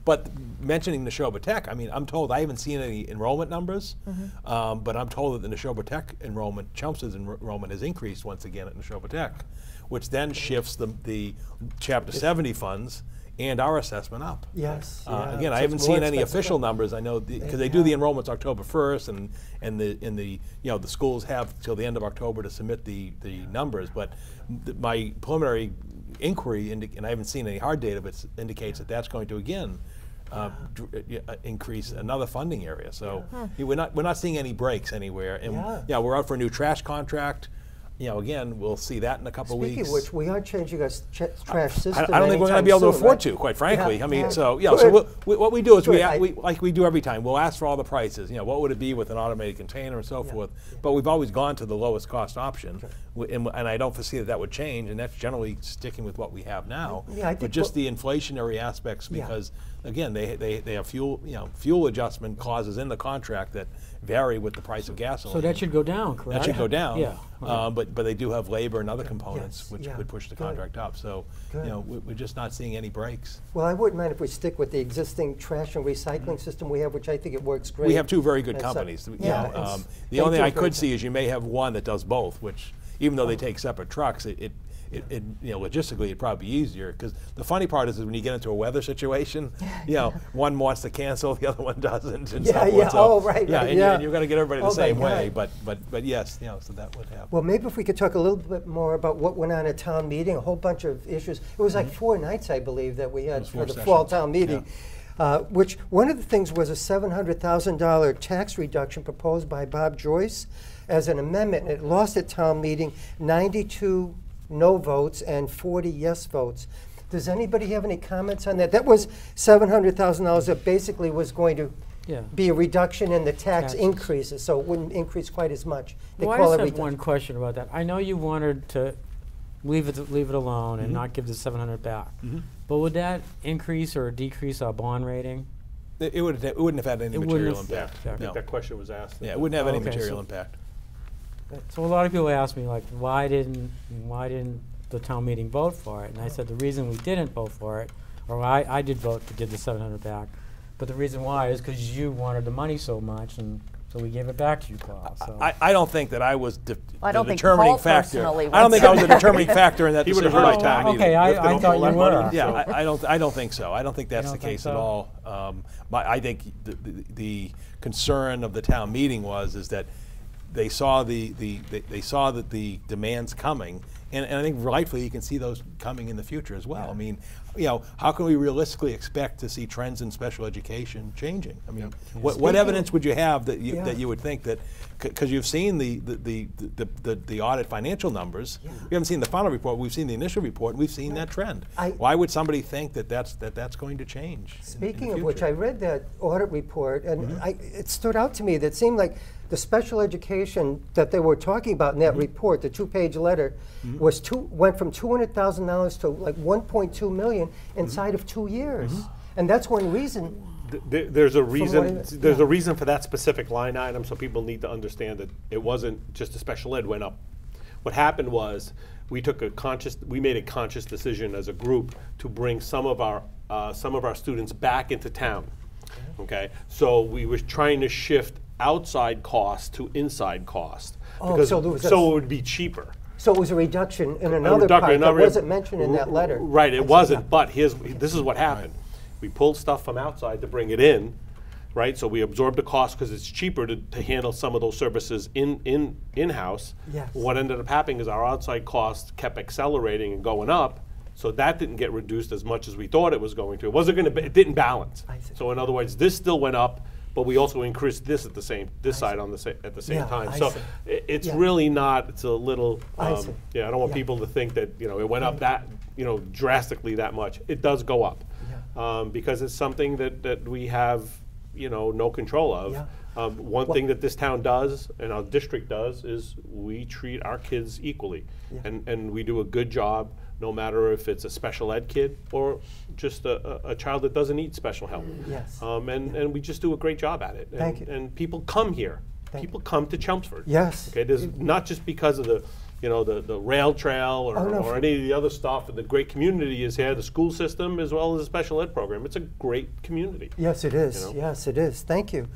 But mentioning Neshoba Tech, I mean, I'm told I haven't seen any enrollment numbers, but I'm told that the Neshoba Tech enrollment, Chelmsford's enrollment has increased once again at Neshoba Tech, which then shifts the Chapter 70 funds and our assessment up. Yes. Again, I haven't seen any official numbers. I know because they do the enrollments October 1st, and the schools have till the end of October to submit the numbers. But my preliminary inquiry, and I haven't seen any hard data, but indicates that that's going to again increase another funding area. So we're not seeing any breaks anywhere. And we're out for a new trash contract. Again, we'll see that in a couple weeks. Speaking of which, we are changing our trash system. I don't think we're going to be able to afford to, quite frankly. I mean, so what we do is like we do every time, we'll ask for all the prices. What would it be with an automated container and so forth. But we've always gone to the lowest cost option, and I don't foresee that would change. And that's generally sticking with what we have now. But just the inflationary aspects, because again, they have fuel adjustment clauses in the contract that vary with the price of gasoline. So that should go down, correct? That should go down. Yeah. But they do have labor and other components which would push the contract up. So we're just not seeing any breaks. Well, I wouldn't mind if we stick with the existing trash and recycling system we have, which I think it works great. We have two very good companies. The only thing I could see is you may have one that does both, which even though they take separate trucks, logistically it'd probably be easier, because the funny part is when you get into a weather situation, one wants to cancel, the other one doesn't, and so forth. So, and you're going to get everybody the same way. But yes, so that would happen. Well, maybe if we could talk a little bit more about what went on at town meeting, a whole bunch of issues. It was like 4 nights, I believe, that we had for the fall town meeting. Which one of the things was a $700,000 tax reduction proposed by Bob Joyce as an amendment, and it lost at town meeting 92 no votes and 40 yes votes. Does anybody have any comments on that? That was $700,000 that basically was going to be a reduction in the tax increases, so it wouldn't increase quite as much. Well, I just have one question about that. I know you wanted to leave it alone and not give the $700 back, but would that increase or decrease our bond rating? It wouldn't have had any material impact. I think that question was asked. Yeah, it wouldn't have any material impact. So a lot of people ask me, like, why didn't the town meeting vote for it? And I said the reason we didn't vote for it, or I did vote to give the $700 back, but the reason why is because you wanted the money so much, and so we gave it back to you, Paul. So. I don't think that I was the determining factor. I don't think I was the determining factor in that decision by town meeting. Okay, I thought you were. Yeah, I don't think so. I don't think that's the case at all. I think the concern of the town meeting is that they saw that the demands coming, and I think rightfully you can see those coming in the future as well. I mean, how can we realistically expect to see trends in special education changing? I mean, what evidence would you have that you would think that, because you've seen the audit financial numbers, we haven't seen the final report, we've seen the initial report, and we've seen that trend. Why would somebody think that that's going to change? Speaking of which, I read that audit report, and it stood out to me that it seemed like the special education that they were talking about in that report, the 2-page letter, went from $200,000 to like $1.2 million inside of 2 years, and that's one reason. There's a reason. There's a reason for that specific line item, so people need to understand that it wasn't just a special ed went up. What happened was we made a conscious decision as a group to bring some of our students back into town. Okay, so we were trying to shift outside cost to inside cost, because so it would be cheaper. So it was a reduction in another part that wasn't mentioned in that letter. Right, it wasn't, but this is what happened. We pulled stuff from outside to bring it in, right? So we absorbed the cost because it's cheaper to handle some of those services in-house. Yes. What ended up happening is our outside costs kept accelerating and going up, so that didn't get reduced as much as we thought it was going to. It didn't balance. So in other words, this still went up, but we also increased this at the same side at the same time. So it's really not. It's a little. I don't want people to think that it went up that drastically that much. It does go up because it's something that we have no control of. One thing that this town does and our district does is we treat our kids equally, and we do a good job, no matter if it's a special ed kid or just a child that doesn't need special help. Yes. And we just do a great job at it. Thank you. And people come here. People come to Chelmsford. Yes. Okay, there's not just because of the rail trail or, no. or any of the other stuff, and the great community is here, the school system as well as the special ed program. It's a great community. Yes, it is. You know? Yes, it is. Thank you.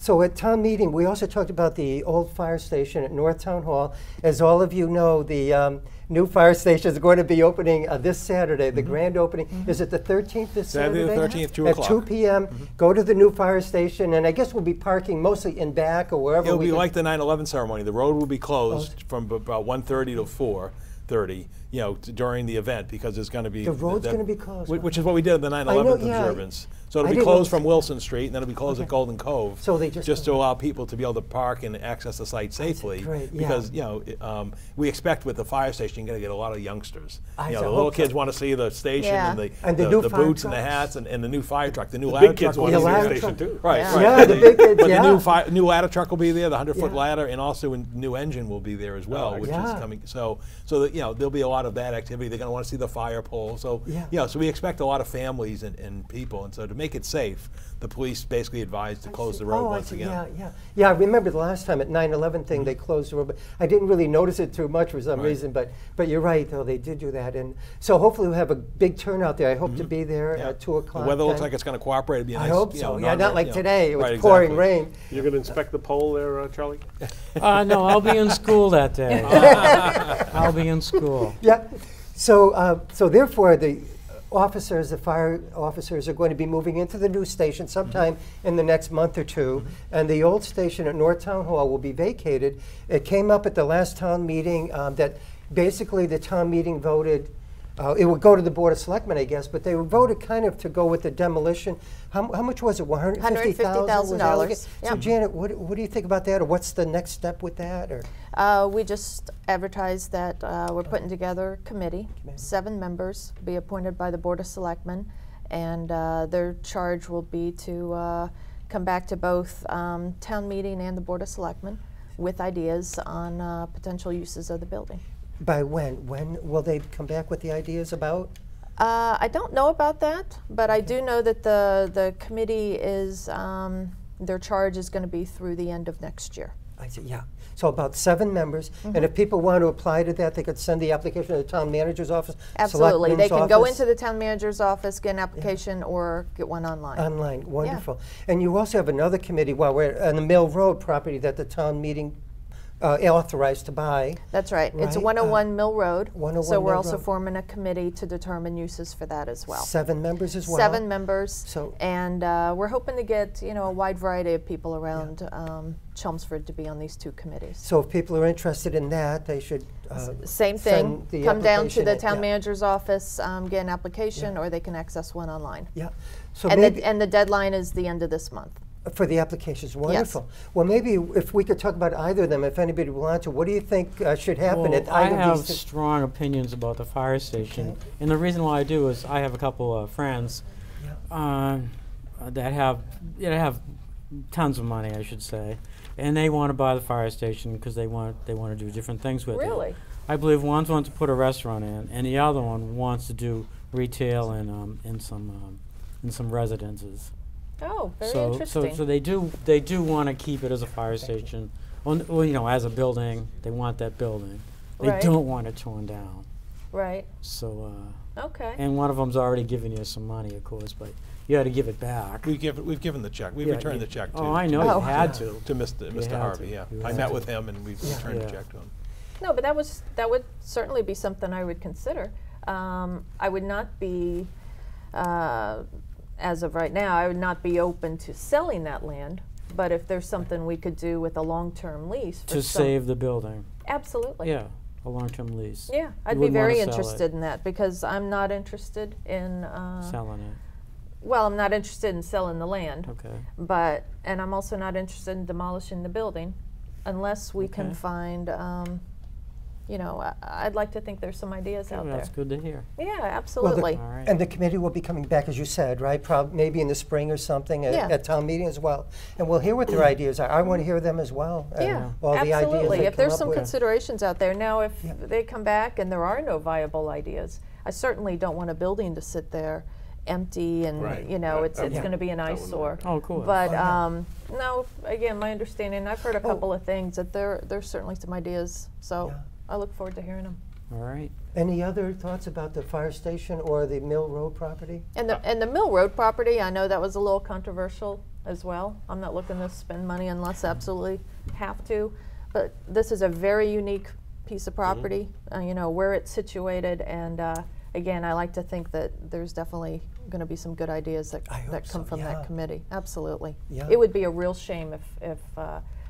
So at town meeting, we also talked about the old fire station at North Town Hall. As all of you know, the new fire station is going to be opening this Saturday, the grand opening. Is it the 13th this Saturday? Saturday the 13th, 2 At o'clock. 2 p.m. Go to the new fire station, and I guess we'll be parking mostly in back or wherever It'll we be can. like the 9/11 ceremony. The road will be closed from about 1:30 to 4:30, during the event, because there's going to be The road's going to be closed. which is what we did at the 9/11 yeah. observance. So I it'll be didn't closed know- from Wilson Street, and then it'll be closed at Golden Cove. So they just to allow people to be able to park and access the site safely. great, yeah. Because we expect with the fire station, you're going to get a lot of youngsters. I The hope little so. kids want to see the station Yeah. and the new the fire boots and the trucks. hats and the new fire truck. The new The ladder big kids truck want to will see be the ladder there. station truck. too. Right, Yeah. right. Yeah, the big kids, But yeah. the new ladder truck will be there, the 100-foot Yeah. ladder, and also a new engine will be there as well, which yeah. is coming. So that, there'll be a lot of that activity. They're going to want to see the fire pole. So Yeah. so we expect a lot of families and people. And so to make it safe, the police basically advised to close the road Oh, I once see. again. Yeah, I remember the last time at 9/11 thing, they closed the road, but I didn't really notice it too much for some Right. reason, but you're right, though, they did do that. And so hopefully we'll have a big turnout there. I hope to be there Yeah. at 2 o'clock. The weather looks then. like it's going to cooperate. It'll be a I nice, hope so. Yeah, not non- like today, it was right, pouring exactly. rain. You're going to inspect the pole there, Charlie? No, I'll be in school that day. I'll be in school. Yeah, so therefore, the fire officers are going to be moving into the new station sometime in the next month or two, and the old station at North Town Hall will be vacated. It came up at the last town meeting that basically the town meeting voted, it would go to the Board of Selectmen, I guess, but they voted kind of to go with the demolition. How much was it, $150,000? $150,000, So yeah. Janet, what do you think about that, or what's the next step with that? Or We just advertised that we're putting together a committee, 7 members, be appointed by the Board of Selectmen, and their charge will be to come back to both town meeting and the Board of Selectmen with ideas on potential uses of the building. by when? When will they come back with the ideas about? I don't know about that, but I do know that the committee is, their charge is going to be through the end of next year. I see, yeah. So about 7 members, and if people want to apply to that, they could send the application to the town manager's office, Absolutely. They selectman's can go office? into the town manager's office, get an application, or get one online. Online, wonderful. And you also have another committee while we're on the Mill Road property that the town meeting authorized to buy. That's right. It's Right, 101 Mill Road. 101 So we're Mill also Road. forming a committee to determine uses for that as well. 7 members as well? 7 members. So- and we're hoping to get a wide variety of people around Chelmsford to be on these 2 committees. So if people are interested in that, they should Same send thing. the Come down to application the in, town yeah. manager's office, get an application, or they can access one online. Yeah. So And maybe the deadline is the end of this month. for the applications, wonderful. Well, maybe if we could talk about either of them, if anybody would want to, what do you think should happen at Well, I either of have these? strong opinions about the fire station, Okay. and the reason why I do is I have a couple of friends that have tons of money, I should say, and they want to buy the fire station because they want to do different things with it. Really? I believe one wants to put a restaurant in, and the other one wants to do retail and in some residences. Oh, very So interesting. they do want to keep it as a fire station. Well, as a building, they want that building. They Right. don't want it torn down. Right. So, Okay. and one of them's already given you some money, of course, but you had to give it back. We've given the check. We've Yeah, returned yeah. the check to. Oh, I know Oh. you had to. To Mr. had Harvey. to. Yeah, You I had met to. with him and we returned the Yeah. check to him. No, but that would certainly be something I would consider. I would not be, as of right now, I would not be open to selling that land. But if there's something we could do with a long-term lease for To save the building. absolutely. Yeah, a long-term lease. Yeah, I'd You be wouldn't wanna very sell it. interested in that because I'm not interested in. Selling it. Well, I'm not interested in selling the land. Okay. And I'm also not interested in demolishing the building, unless we can Okay. find you know, I'd like to think there's some ideas out there. That's good to hear. Yeah, absolutely. All right. And the committee will be coming back, as you said, right? Maybe in the spring or something at town meeting as well. And we'll hear what their ideas are. I want to hear them as well. Yeah, all the ideas absolutely. they If there's come some up with. considerations out there. Now, if they come back and there are no viable ideas, I certainly don't want a building to sit there empty and, Right, you know, right. it's Yeah. going to be an That wouldn't eyesore. Oh, cool. But no, again, my understanding, I've heard a Oh. couple of things that there's certainly some ideas. So Yeah. I look forward to hearing them. All right. Any other thoughts about the fire station or the Mill Road property? And the Mill Road property, I know that was a little controversial as well. I'm not looking to spend money unless I absolutely have to. But this is a very unique piece of property, you know, where it's situated. And again, I like to think that there's definitely going to be some good ideas that hope come so, from yeah. that committee. Absolutely. Yeah. It would be a real shame if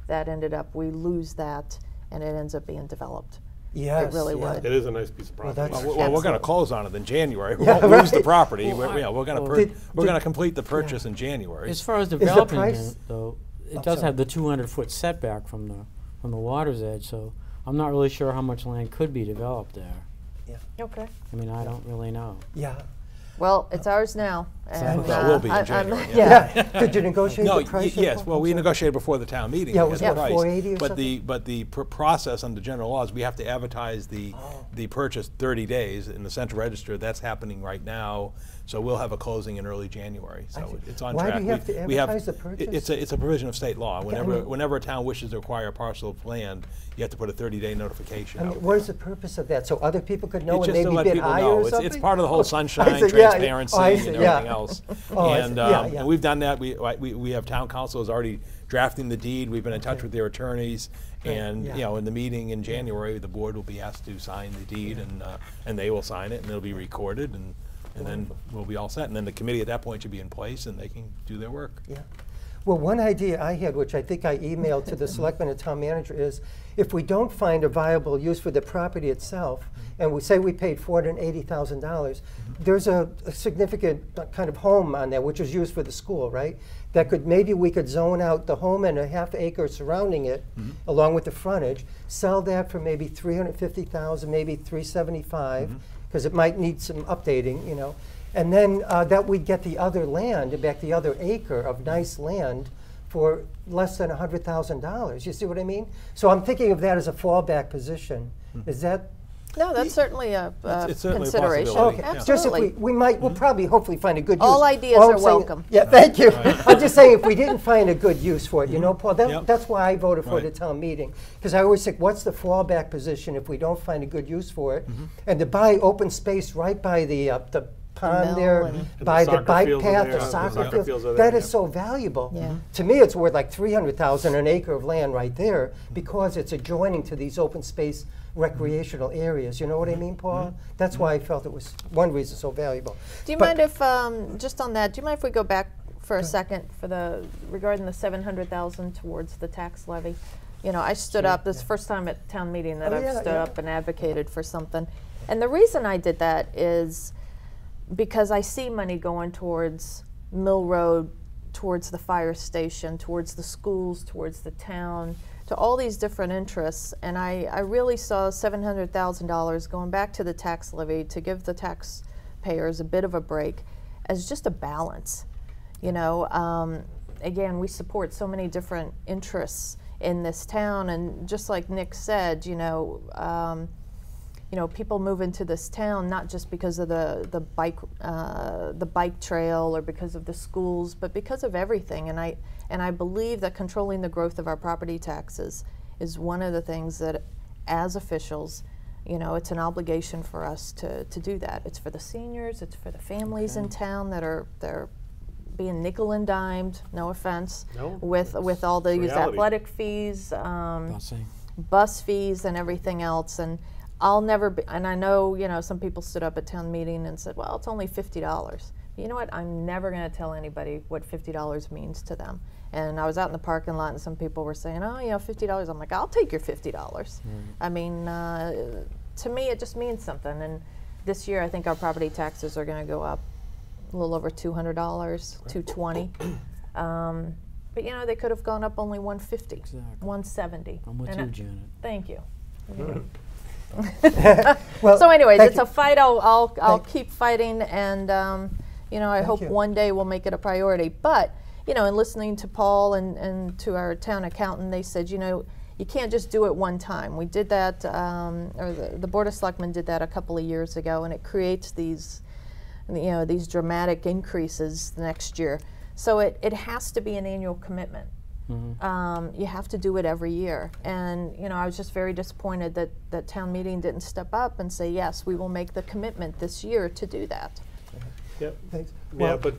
that ended up, we lose that and it ends up being developed. Yes. It really yeah. would. It is a nice piece of property. that's- Well, we're going to Absolutely. close on it in January. We Yeah, won't lose the right. property. Well, We're going to Did- we're going to complete the purchase in January. As far as the developing price- it, though, it Oh, does sorry. have the 200-foot setback from the water's edge, so I'm not really sure how much land could be developed there. Okay. I mean, I don't really know. Yeah. Well, it's ours now. And, Well, it will be in I'm- January, yeah. Did you negotiate No, the price? yes. Well, we negotiated before the town meeting. Yeah, to was get it the price. 480 or But the process under general laws, we have to advertise the purchase 30 days in the Central Register. That's happening right now. So we'll have a closing in early January. I So see. it's on Why do track. you have to We advertise the purchase? It's a provision of state law. I Whenever mean- whenever a town wishes to acquire a parcel of land, you have to put a 30-day notification I out. mean, what is the purpose of that? So other people could know It's and just to maybe let bid people higher know. or It's something? part of the whole I sunshine, see, yeah, transparency, oh, I and see, everything yeah. else. Oh, I And see, yeah, yeah. and we've done that. We have town council is already drafting the deed. We've been in touch with their attorneys, and yeah. you know, in the meeting in January, the board will be asked to sign the deed, and they will sign it, and it'll be recorded, and then we'll be all set. And then the committee at that point should be in place, and they can do their work. Yeah. Well, one idea I had, which I think I emailed to the selectman and town manager, is if we don't find a viable use for the property itself, and we say we paid $480,000, there's a significant kind of home on there, which is used for the school, right? That could, maybe we could zone out the home and a half acre surrounding it, along with the frontage, sell that for maybe $350,000, maybe $375,000, because it might need some updating, you know. And then that we'd get the other land, back the other acre of nice land for less than $100,000. You see what I mean? So I'm thinking of that as a fallback position. Is that? No, that's certainly a It's certainly a consideration. possibility. Okay. Yeah. Just if Absolutely. we'll probably hopefully find a good use. All ideas I'm are saying- welcome. Yeah, thank you. I'm just saying if we didn't find a good use for it, you know, Paul, Yep. that's why I voted for Right. the town meeting. Because I always think, what's the fallback position if we don't find a good use for it? And to buy open space right by the pond mill there, and- by the the soccer bike fields are path, there. the The soccer soccer fields. fields are That there, is yeah. so valuable. Yeah. To me, it's worth like $300,000 an acre of land right there because it's adjoining to these open space recreational areas. You know what I mean, Paul? That's why I felt it was one reason so valuable. Do you But- mind if, just on that, do you mind if we go back for a second for regarding the $700,000 towards the tax levy? You know, I stood up, this is the first time at town meeting that Oh, I've yeah, stood yeah. up and advocated for something. And the reason I did that is because I see money going towards Mill Road, towards the fire station, towards the schools, towards the town, to all these different interests. And I really saw $700,000 going back to the tax levy to give the taxpayers a bit of a break as just a balance. You know, again, we support so many different interests in this town, and just like Nick said, you know, people move into this town not just because of the bike trail or because of the schools, but because of everything. And I believe that controlling the growth of our property taxes is one of the things that, as officials, you know, it's an obligation for us to do that. It's for the seniors, it's for the families in town they're being nickel and dimed, no offense, No, with all these reality. athletic fees, Busing. bus fees and everything else. And I'll never be, and I know, you know, some people stood up at town meeting and said, well, it's only $50. You know what, I'm never going to tell anybody what $50 means to them. And I was out in the parking lot and some people were saying, oh, you know, $50. I'm like, I'll take your $50. I mean, to me, it just means something. And this year, I think our property taxes are going to go up a little over $200, $220. But you know, they could have gone up only $150, Exactly. $170. I'm with And you, Janet. Thank you. Well, So anyways, thank it's you. a fight I'll Thank- keep fighting, and you know, I hope you. one day we'll make it a priority. But you know, in listening to Paul and to our town accountant, they said, you know, you can't just do it one time. We did that, or the Board of Selectmen did that a couple of years ago, and it creates these, you know, these dramatic increases the next year. So it has to be an annual commitment. You have to do it every year. And you know, I was just very disappointed that town meeting didn't step up and say, yes, we will make the commitment this year to do that. Yep. Thanks. Yeah, Well, but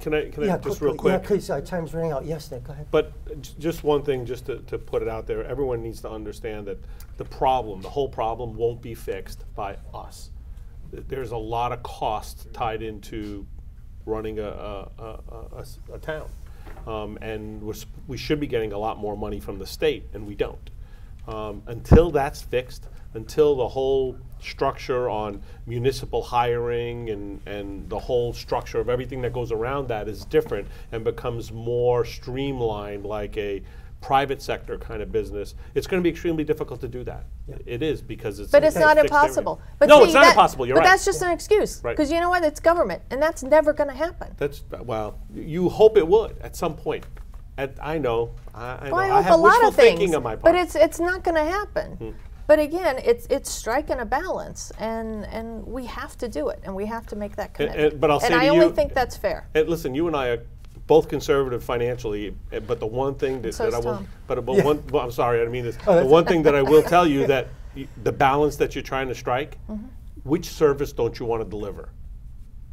can I yeah, just real Yeah, quick? please, time's running out. Yes, Nick, go ahead. But just one thing, just to put it out there, everyone needs to understand that the whole problem won't be fixed by us. There's a lot of cost tied into running a town. And we should be getting a lot more money from the state, and we don't. Until that's fixed, until the whole structure on municipal hiring and the whole structure of everything that goes around that is different and becomes more streamlined like a private sector kind of business, it's going to be extremely difficult to do that. Yeah. It is, because it's But it's not fixed everything. impossible. But No, see, it's not impossible, you're but right. that's just an excuse. Right. Because you know what? It's government, and that's never going to happen. That's, well, you hope it would at some point. I know, I know. Well, I I hope have a lot wishful of things, thinking on my part. but it's not going to happen. But again, it's striking a balance, and we have to do it, and we have to make that commitment. but I'll say and I to only you- think that's fair. And listen, you and I are both conservative financially, but the one thing that, So is I will, Tom. but one, well, I'm sorry, I didn't mean this. The one thing that I will tell you that the balance that you're trying to strike, which service don't you want to deliver?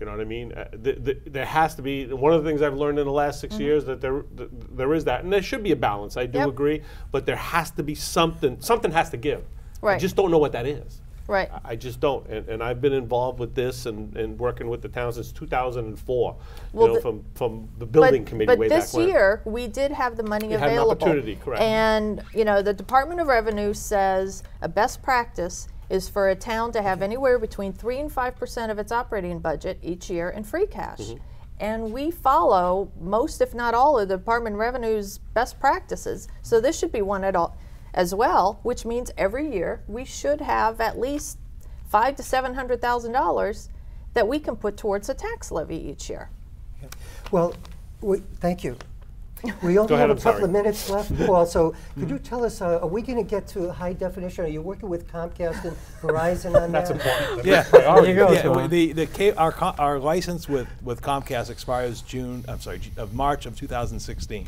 You know what I mean? There has to be, one of the things I've learned in the last 6 years that there is that, and there should be a balance, I do Yep. agree, but there has to be something has to give. I Right. just don't know what that is. Right. I just don't, and I've been involved with this and working with the town since 2004. Well, you know, from the building committee but way back this when. year, we did have the money We had an available. opportunity, correct. And, you know, the Department of Revenue says a best practice is for a town to have anywhere between 3 and 5% of its operating budget each year in free cash. And we follow most, if not all, of the Department of Revenue's best practices. So this should be one at all as well, which means every year we should have at least $500,000 to $700,000 that we can put towards a tax levy each year. Well, thank you. We only ahead, have a I'm couple sorry. of minutes left, Paul, so could you tell us, are we going to get to high definition? Are you working with Comcast and Verizon on that? That's important. Yeah, There you go, yeah, Tom. our license with Comcast expires March of 2016.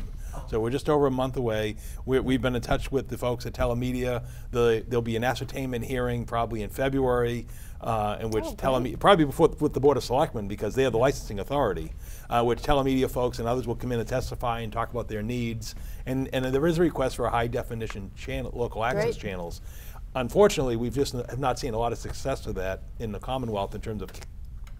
So we're just over a month away. We've been in touch with the folks at Telemedia. There'll be an ascertainment hearing probably in February, in which Telemedia, probably before with the Board of Selectmen, because they have the licensing authority, which Telemedia folks and others will come in and testify and talk about their needs. And there is a request for a high definition channel, local access Great. channels. Unfortunately, we've just have not seen a lot of success with that in the Commonwealth in terms of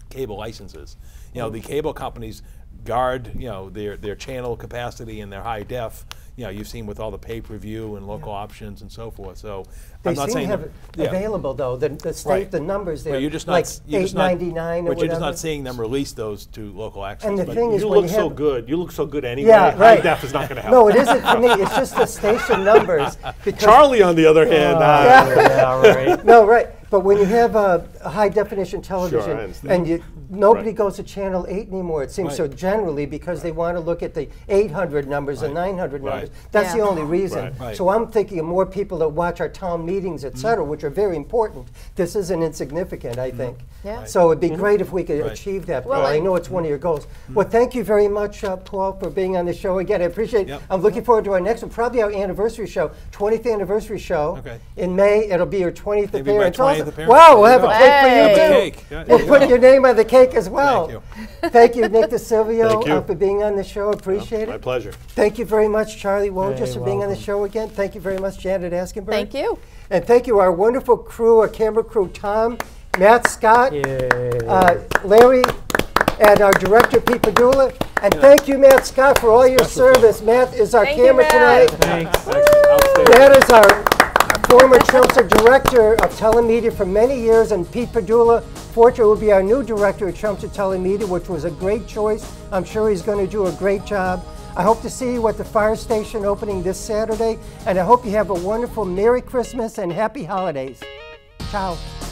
cable licenses. You know, the cable companies guard, you know, their channel capacity and their high def. You know, you've seen with all the pay-per-view and local options and so forth. So They I'm not seem saying to have it available, though, the state, Right. the numbers there, But you're just like not, you're just not, $8.99 or but you're just whatever. not seeing them release those to local access. And the But thing is, You when look you so have, good. You look so good anyway. Yeah, High right. def is not going to help. No, it isn't for me. It's just the station numbers. Because Charlie, on the other hand, Yeah, right. No, right. But when you have a high definition television understand. and nobody Right. goes to channel 8 anymore, it seems, Right. so generally because they want to look at the 800 numbers and 900 Right. numbers. That's the Yeah. only reason. Right. Right. So I'm thinking of more people that watch our town meetings, et cetera, which are very important. This isn't insignificant, I think. Yeah. Right. So it'd be great if we could Right. achieve that. Well, Paul. I and- know it's one of your goals. Well, thank you very much, Paul, for being on the show again. I appreciate it. Yep. I'm looking forward to our next one, probably our anniversary show, 20th anniversary show. Okay. In May, it'll be your 20th Maybe my appearance. 20th also. appearance. Wow, There we'll you have a go. cake for you Hey. too. Have a cake. Yeah, there We'll you put go. your name on the cake as well. Thank Thank you, Nick DeSilvio, Thank you. for being on the show. Appreciate My it. pleasure. Thank you very much, Charlie Wojtas, Hey, for being on the welcome. show again. Thank you very much, Janet Askenburg. Thank you. And thank you, our wonderful crew, our camera crew, Tom, Matt Scott, Larry, and our director, Pete Padula. And thank you, Matt Scott, for all your service. Matt is our Thank you, camera Matt. tonight. Thanks. Matt is our former Chelmsford director of telemedia for many years, and Pete Padula, fortunately, will be our new director of Chelmsford Telemedia, which was a great choice. I'm sure he's going to do a great job. I hope to see you at the fire station opening this Saturday, and I hope you have a wonderful Merry Christmas and Happy Holidays. Ciao.